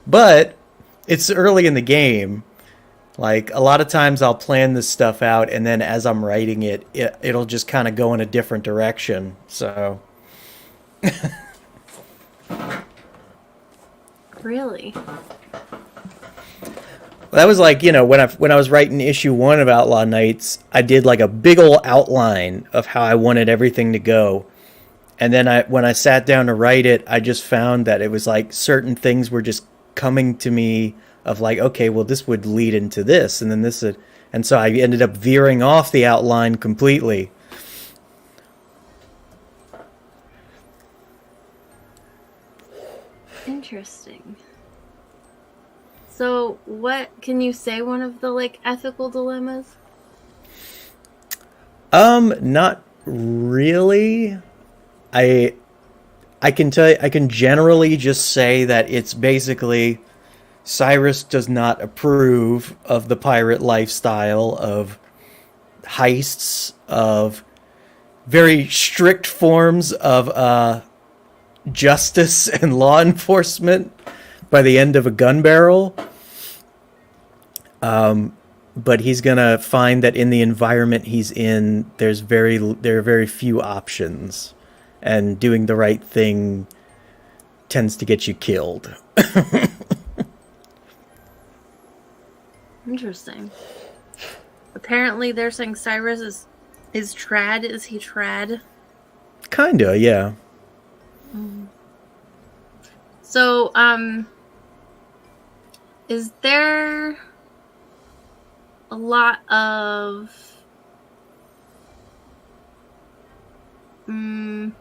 But it's early in the game. Like, a lot of times I'll plan this stuff out, and then as I'm writing it'll just kind of go in a different direction. So Really? that was like, when I was writing issue 1 of Outlaw Nights, I did like a big old outline of how I wanted everything to go. And then when I sat down to write it, I just found that it was like certain things were just coming to me of like, okay, well, this would lead into this, and then this would, and so I ended up veering off the outline completely. Interesting. So, what can you say? One of the like ethical dilemmas? Not really. I can tell you, I can generally just say that it's basically Cyrus does not approve of the pirate lifestyle, of heists, of very strict forms of justice and law enforcement by the end of a gun barrel. But he's gonna find that in the environment he's in, there are very few options, and doing the right thing tends to get you killed. Interesting. Apparently, they're saying Cyrus is trad. Is he trad? Kinda, yeah. So, is there a lot of is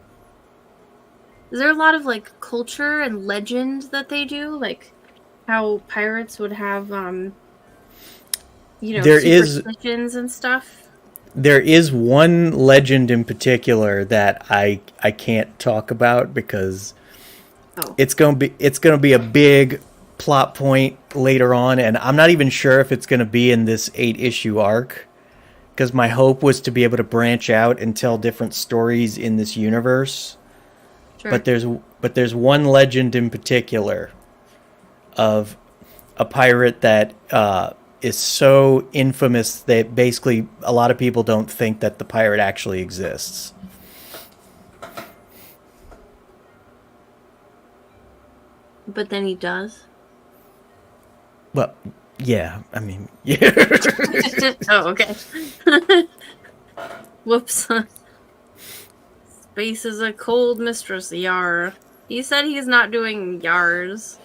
there a lot of like culture and legend that they do, like how pirates would have There is superstitions and stuff? There is one legend in particular that I can't talk about because it's gonna be a big plot point later on, and I'm not even sure if it's gonna be in this 8-issue arc, because my hope was to be able to branch out and tell different stories in this universe. Sure. But there's one legend in particular of a pirate that is so infamous that basically a lot of people don't think that the pirate actually exists. But then he does. Well, yeah, I mean, yeah. Oh, okay. Whoops. Space is a cold mistress, yar. He said he's not doing yars.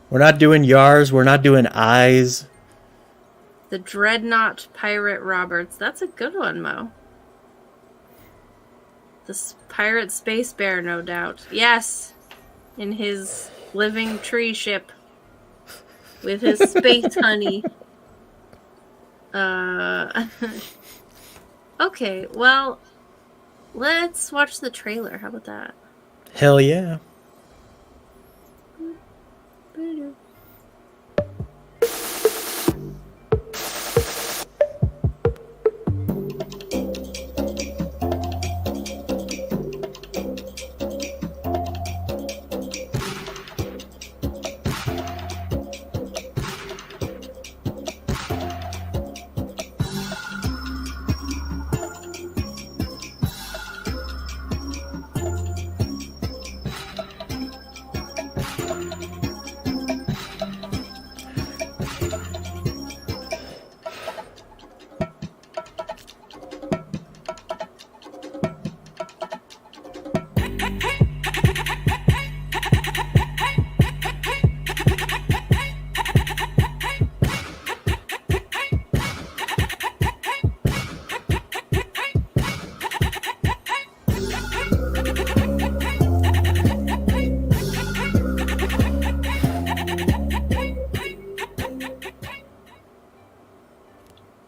We're not doing yars. We're not doing eyes. The Dreadnought Pirate Roberts. That's a good one, Mo. The Pirate Space Bear, no doubt. Yes. In his living tree ship. With his space honey. Okay, well, let's watch the trailer. How about that? Hell yeah.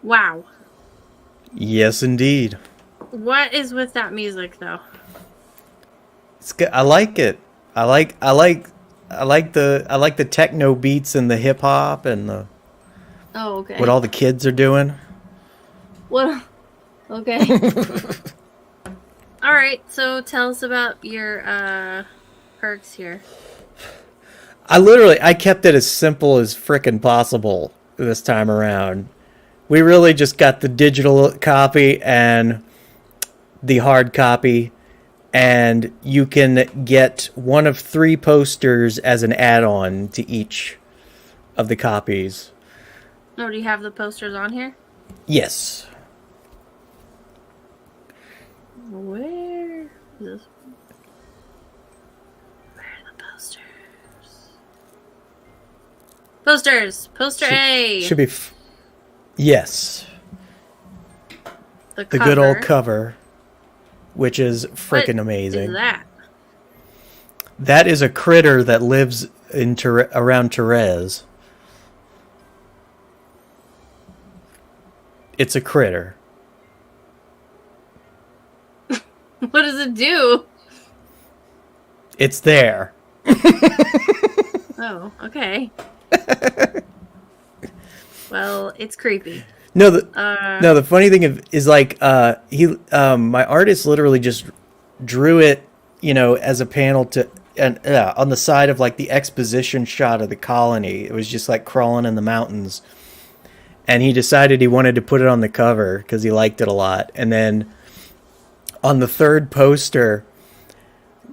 Wow. Yes, indeed. What is with that music, though? It's good. I like it. I like the techno beats and the hip hop and the Oh, okay. what all the kids are doing. What? Okay. All right. So tell us about your perks here. I kept it as simple as frickin' possible this time around. We really just got the digital copy and the hard copy, and you can get one of 3 posters as an add-on to each of the copies. Oh, do you have the posters on here? Yes. Where is this? Where are the posters? Posters! Poster A! Should be... Yes. The good old cover, which is freaking amazing. What is that? That is a critter that lives in around Therese. It's a critter. What does it do? It's there. Oh, okay. Well, it's creepy. No, the funny thing is like my artist literally just drew it, as a panel to and on the side of like the exposition shot of the colony. It was just like crawling in the mountains, and he decided he wanted to put it on the cover because he liked it a lot. And then on the third poster,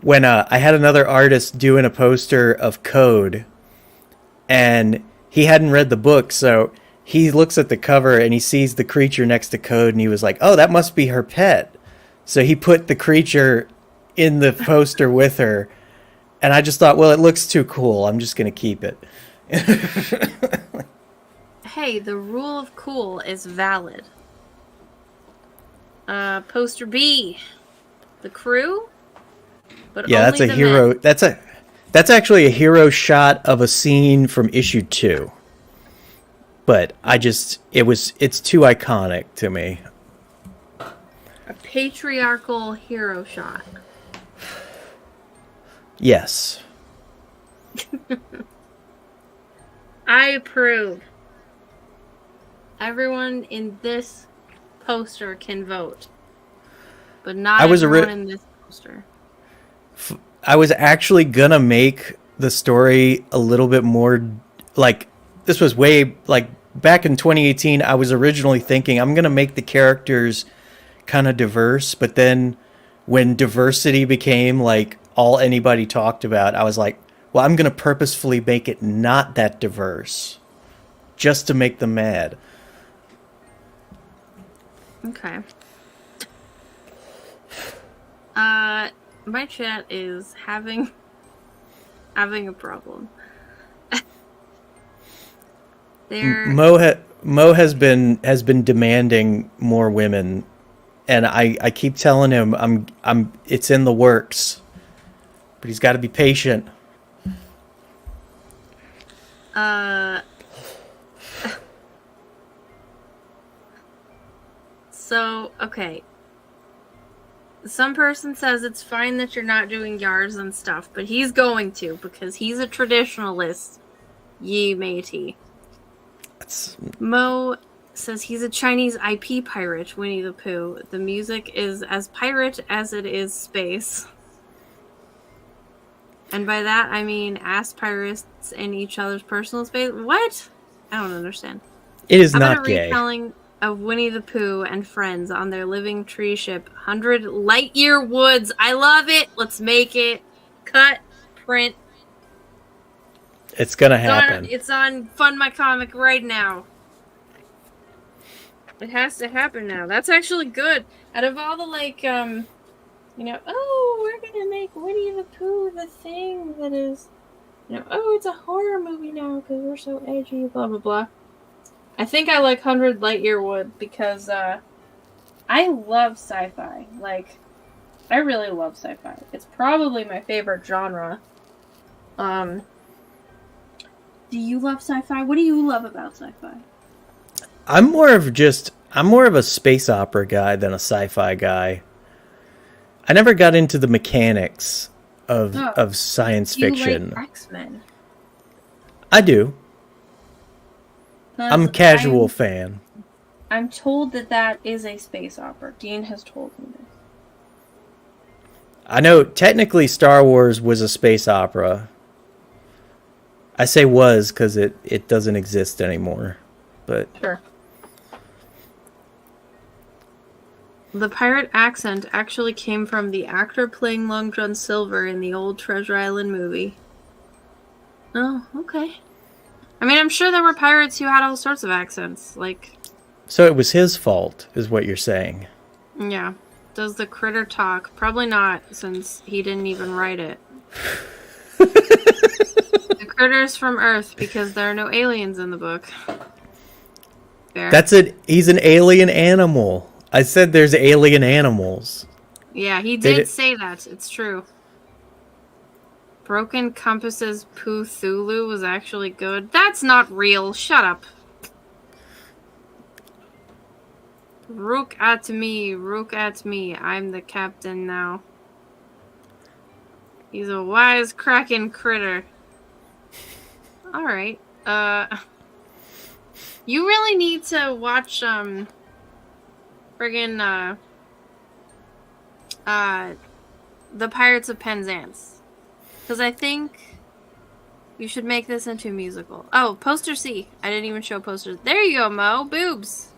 when I had another artist doing a poster of Code, and he hadn't read the book, so he looks at the cover and he sees the creature next to Code, and he was like, "Oh, that must be her pet." So he put the creature in the poster with her, and I just thought, well, it looks too cool. I'm just going to keep it. Hey, the rule of cool is valid. Poster B. The crew? But Yeah, that's a hero. Men. That's actually a hero shot of a scene from issue 2. But it's too iconic to me. A patriarchal hero shot. Yes. I approve. Everyone in this poster can vote. But not everyone in this poster. I was actually gonna make the story a little bit more like, this was way like back in 2018, I was originally thinking I'm going to make the characters kind of diverse, but then when diversity became like all anybody talked about, I was like, well, I'm going to purposefully make it not that diverse just to make them mad. Okay. My chat is having a problem. Mo has been demanding more women, and I keep telling him I'm it's in the works, but he's got to be patient. So, okay. Some person says it's fine that you're not doing yars and stuff, but he's going to because he's a traditionalist. Ye matey. Mo says he's a Chinese IP pirate, Winnie the Pooh. The music is as pirate as it is space. And by that, I mean ass pirates in each other's personal space. What? I don't understand. It is How not about a gay. retelling of Winnie the Pooh and friends on their living tree ship, 100 Light-Year Woods. I love it. Let's make it. Cut, print. It's gonna happen. It's on Fund My Comic right now. It has to happen now. That's actually good. Out of all the, like, we're gonna make Winnie the Pooh the thing that is, it's a horror movie now because we're so edgy, blah, blah, blah. I think I like 100 Light-Year Wood because, I love sci-fi. Like, I really love sci-fi. It's probably my favorite genre. Do you love sci-fi? What do you love about sci-fi? I'm more of a space opera guy than a sci-fi guy. I never got into the mechanics of science fiction. You like X-Men? I do. I'm a casual fan. I'm told that is a space opera. Dean has told me this. I know technically Star Wars was a space opera. I say was because it doesn't exist anymore. But sure. The pirate accent actually came from the actor playing Long John Silver in the old Treasure Island movie. Oh, okay. I mean, I'm sure there were pirates who had all sorts of accents, like... So it was his fault, is what you're saying. Yeah. Does the critter talk? Probably not, since he didn't even write it. The critter's from Earth, because there are no aliens in the book. Fair. He's an alien animal. I said there's alien animals. Yeah, he did say that. It's true. Broken Compass's Pooh-Thulu was actually good. That's not real. Shut up. Rook at me. I'm the captain now. He's a wise cracking critter. Alright. You really need to watch, friggin', The Pirates of Penzance. Because I think you should make this into a musical. Oh, poster C. I didn't even show posters. There you go, Mo. Boobs.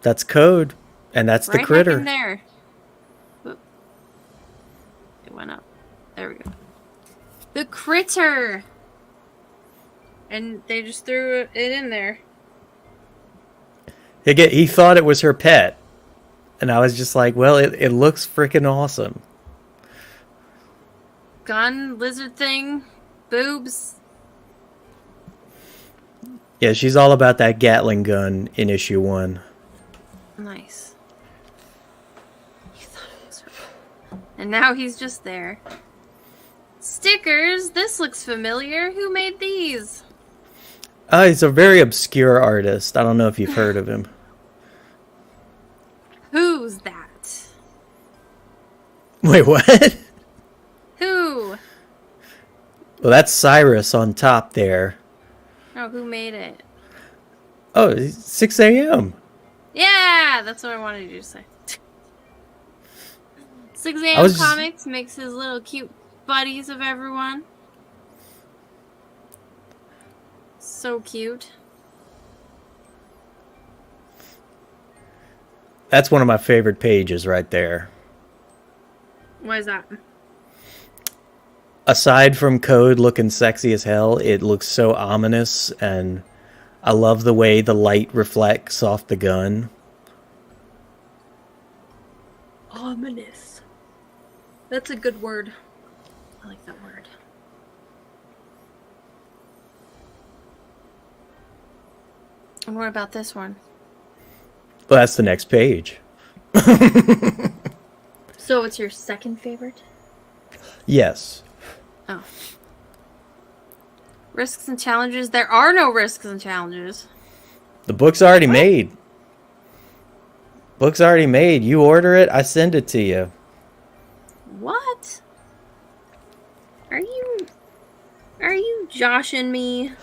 That's code. And that's right the critter. Right in there. Oop. It went up. There we go. The critter! And they just threw it in there. He thought it was her pet. And I was just like, well, it looks freaking awesome. Gun, lizard thing, boobs. Yeah, she's all about that Gatling gun in issue 1. Nice. He thought it was her. And now he's just there. Stickers! This looks familiar. Who made these? He's a very obscure artist. I don't know if you've heard of him. Who's that? Wait, what? Who? Well, that's Cyrus on top there. Oh, who made it? Oh, it's 6 a.m. Yeah, that's what I wanted you to say. 6 a.m. Comics makes his little cute buddies of everyone. So cute. That's one of my favorite pages right there. Why is that? Aside from Code looking sexy as hell, it looks so ominous, and I love the way the light reflects off the gun. Ominous. That's a good word. I like that word. And what about this one? Well, that's the next page. So it's your second favorite? Yes. Oh. Risks and challenges? There are no risks and challenges. The book's already made. Book's already made. You order it, I send it to you. What? Are you joshing me?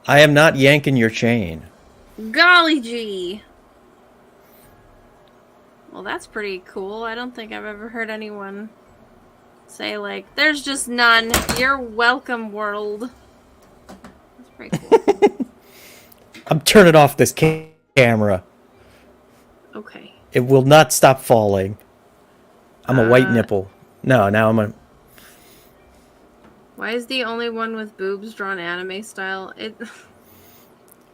I am not yanking your chain. Golly gee. Well, that's pretty cool. I don't think I've ever heard anyone say, like, there's just none. You're welcome, world. That's pretty cool. I'm turning off this camera. Okay. It will not stop falling. I'm a white nipple. No, now I'm a... Why is the only one with boobs drawn anime style? It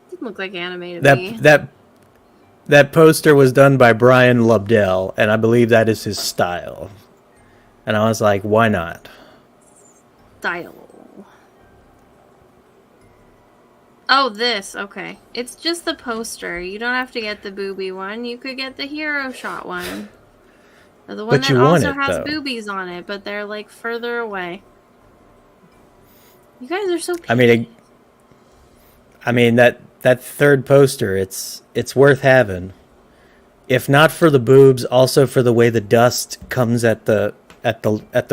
didn't look like anime to me. That poster was done by Brian Lubdell, and I believe that is his style. And I was like, why not? Style. Oh, this. Okay. It's just the poster. You don't have to get the booby one. You could get the hero shot one. Or the one But that you want also it, has though. boobies on it, but they're, like, further away. You guys are so picky. I mean that third poster, it's worth having. If not for the boobs, also for the way the dust comes at the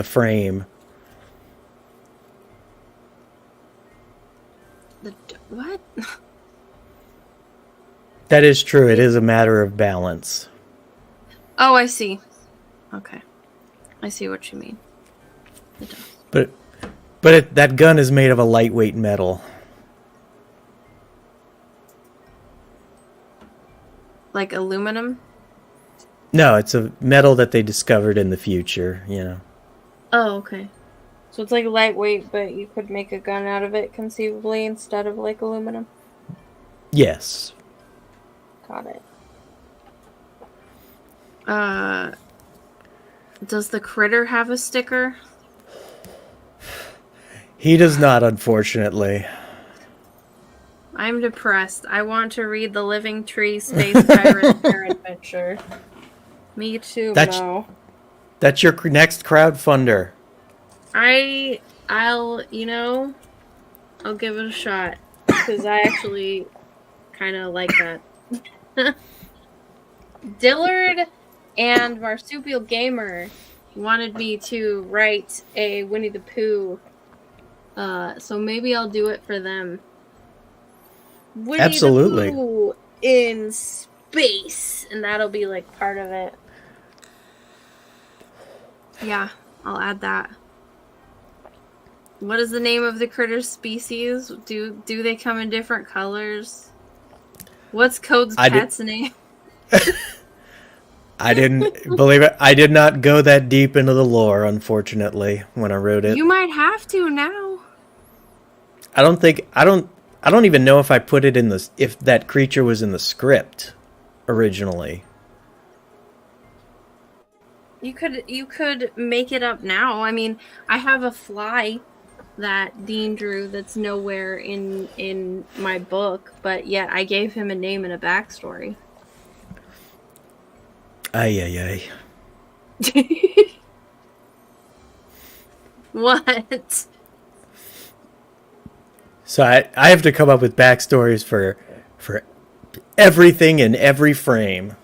frame. What? That is true. It is a matter of balance. Oh, I see. Okay. I see what you mean. The dust. But that gun is made of a lightweight metal. Like aluminum? No, it's a metal that they discovered in the future, you know. Oh, okay. So it's like lightweight, but you could make a gun out of it conceivably instead of like aluminum? Yes. Got it. Does the critter have a sticker? He does not, unfortunately. I'm depressed. I want to read The Living Tree Space Pirate Air Adventure. Me too, Mo. That's your next crowdfunder. I'll give it a shot. Because I actually kind of like that. Dillard and Marsupial Gamer wanted me to write a Winnie the Pooh. So maybe I'll do it for them. Winnie Absolutely. the Pooh in space. And that'll be like part of it. Yeah, I'll add that. What is the name of the critter species? Do they come in different colors? What's Code's pet's name? I didn't believe it. I did not go that deep into the lore, unfortunately, when I wrote it. You might have to now. I don't even know if I put it in the, if that creature was in the script originally. You could make it up now. I mean, I have a fly that Dean drew that's nowhere in my book, but yet I gave him a name and a backstory. Ay, ay, ay. What? So I have to come up with backstories for everything in every frame.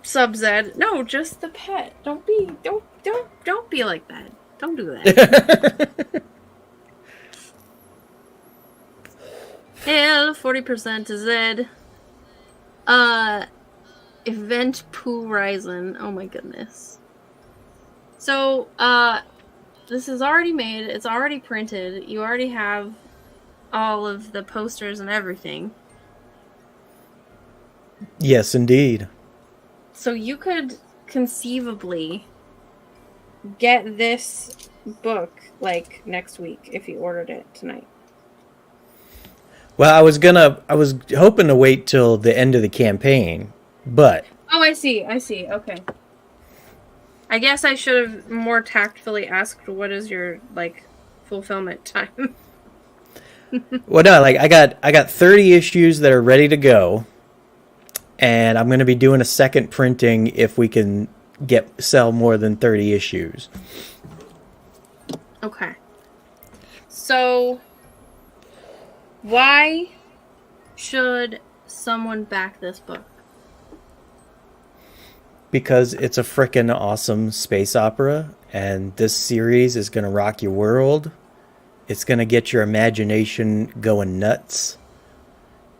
Sub-Zed. No, just the pet. Don't be like that. Don't do that. Hell, 40% to Zed. Event Pooh Ryzen. Oh my goodness. So, this is already made. It's already printed. You already have all of the posters and everything. Yes, indeed. So you could conceivably get this book like next week if you ordered it tonight. Well, I was hoping to wait till the end of the campaign, but Oh, I see. Okay. I guess I should have more tactfully asked what is your like fulfillment time. well, no, like I got 30 issues that are ready to go, and I'm going to be doing a second printing if we can sell more than 30 issues. Okay. So why should someone back this book? Because it's a frickin' awesome space opera, and this series is going to rock your world. It's going to get your imagination going nuts.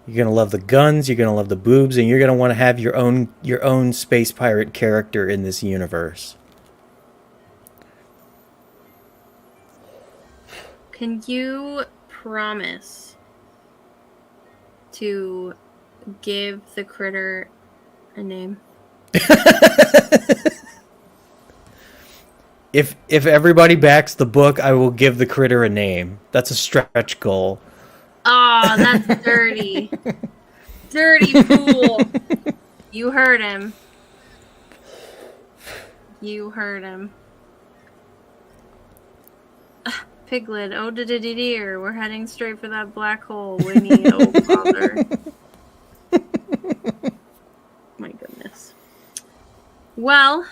You're going to love the guns, you're going to love the boobs, and you're going to want to have your own space pirate character in this universe. Can you promise to give the critter a name? If everybody backs the book, I will give the critter a name. That's a stretch goal. Oh, that's dirty. Dirty fool. You heard him. You heard him. Piglet, oh dear, we're heading straight for that black hole, Winnie, oh father. My goodness. Well,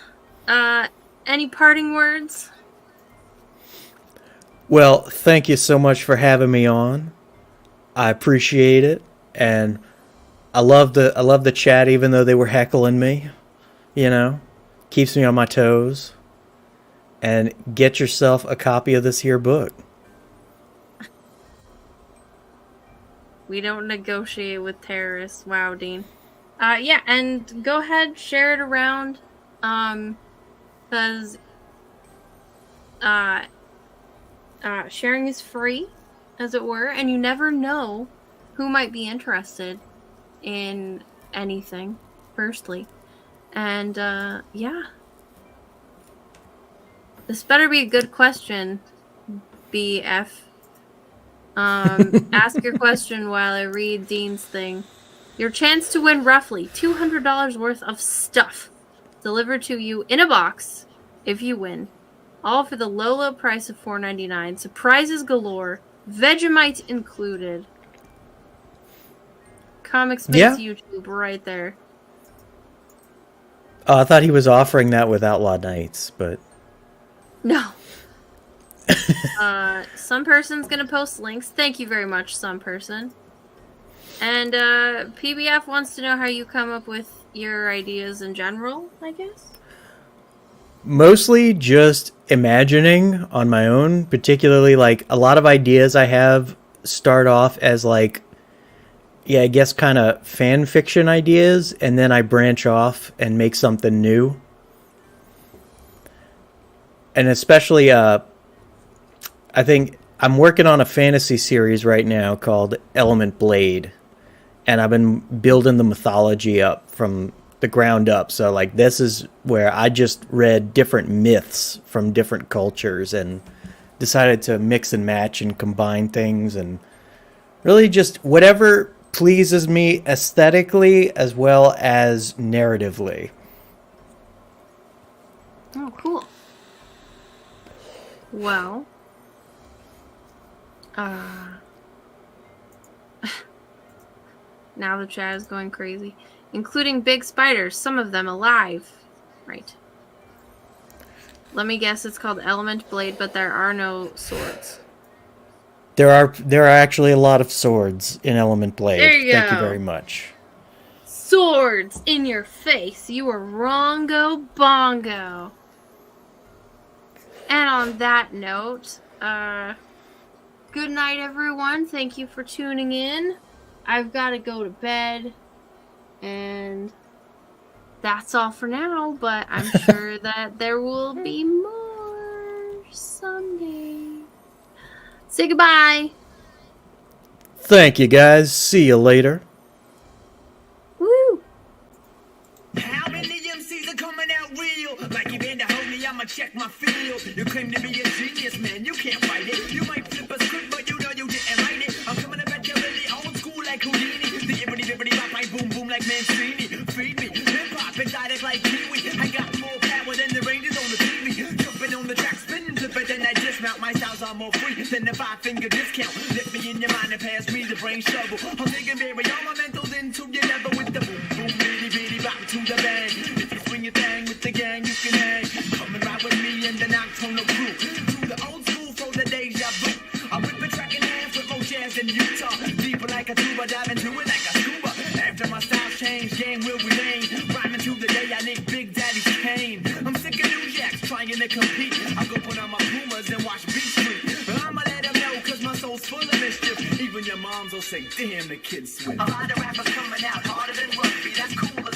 any parting words? Well, thank you so much for having me on. I appreciate it, and I love the chat, even though they were heckling me. You know, keeps me on my toes. And get yourself a copy of this here book. We don't negotiate with terrorists. Wow, Dean. Yeah, and go ahead, share it around. Because sharing is free, as it were, and you never know who might be interested in anything, firstly. And, yeah. This better be a good question, BF. Ask your question while I read Dean's thing. Your chance to win roughly $200 worth of stuff delivered to you in a box if you win. All for the low price of $4.99. Surprises galore. Vegemite included. Comic Space YouTube right there. Oh, I thought he was offering that with Outlaw Nights, but... No. Some person's gonna post links. Thank you very much, some person. And PBF wants to know how you come up with your ideas in general, I guess. Mostly just imagining on my own, particularly like a lot of ideas I have start off as like, yeah, I guess kind of fan fiction ideas, and then I branch off and make something new. And especially, I think I'm working on a fantasy series right now called Element Blade. And I've been building the mythology up from the ground up. So, like, this is where I just read different myths from different cultures and decided to mix and match and combine things. And really just whatever pleases me aesthetically as well as narratively. Oh, cool. Well, now the chat is going crazy. Including big spiders, some of them alive. Right. Let me guess, it's called Element Blade, but there are no swords. There are actually a lot of swords in Element Blade. There you Thank go. you very much. Swords in your face. You were wrongo bongo. And on that note, good night, everyone. Thank you for tuning in. I've got to go to bed, and that's all for now, but I'm sure that there will be more someday. Say goodbye. Thank you, guys. See you later. Woo! How many MCs are coming out real? Like you been to homie, I'ma check my feel. You claim to be a genius, man, you can't fight it. You might flip a script, but you know you didn't write it. I'm coming up at you really old school like Houdini. The ibbity-bibbity bop, I boom boom like Mancini. Feed me, hip-hop, exotic like Kiwi. I got more power than the Rangers on the TV. Jumping on the track, spinning, flipping, then I dismount. My styles are more free than the 5-finger discount. Lift me in your mind and pass me the brain shovel. I'm thinking, baby, all my mentals into your level with the boom boom bitty-bitty bop to the bang. If you swing your thing with the gang, you can hang. Come and ride with me and the nocturnal crew. To the old school for the deja vu. I whip a track in half with more jazz in Utah. Deeper like a tuba, dive into it like a scuba. After my style change, gang will remain. Rhyming to the day I nick Big Daddy's cane. I'm sick of New Jacks trying to compete. I go put on my Pumas and watch Beat Street. But I'ma let them know cause my soul's full of mischief. Even your moms will say, damn, the kid's sweet. A lot of rappers coming out harder than rugby. That's cool.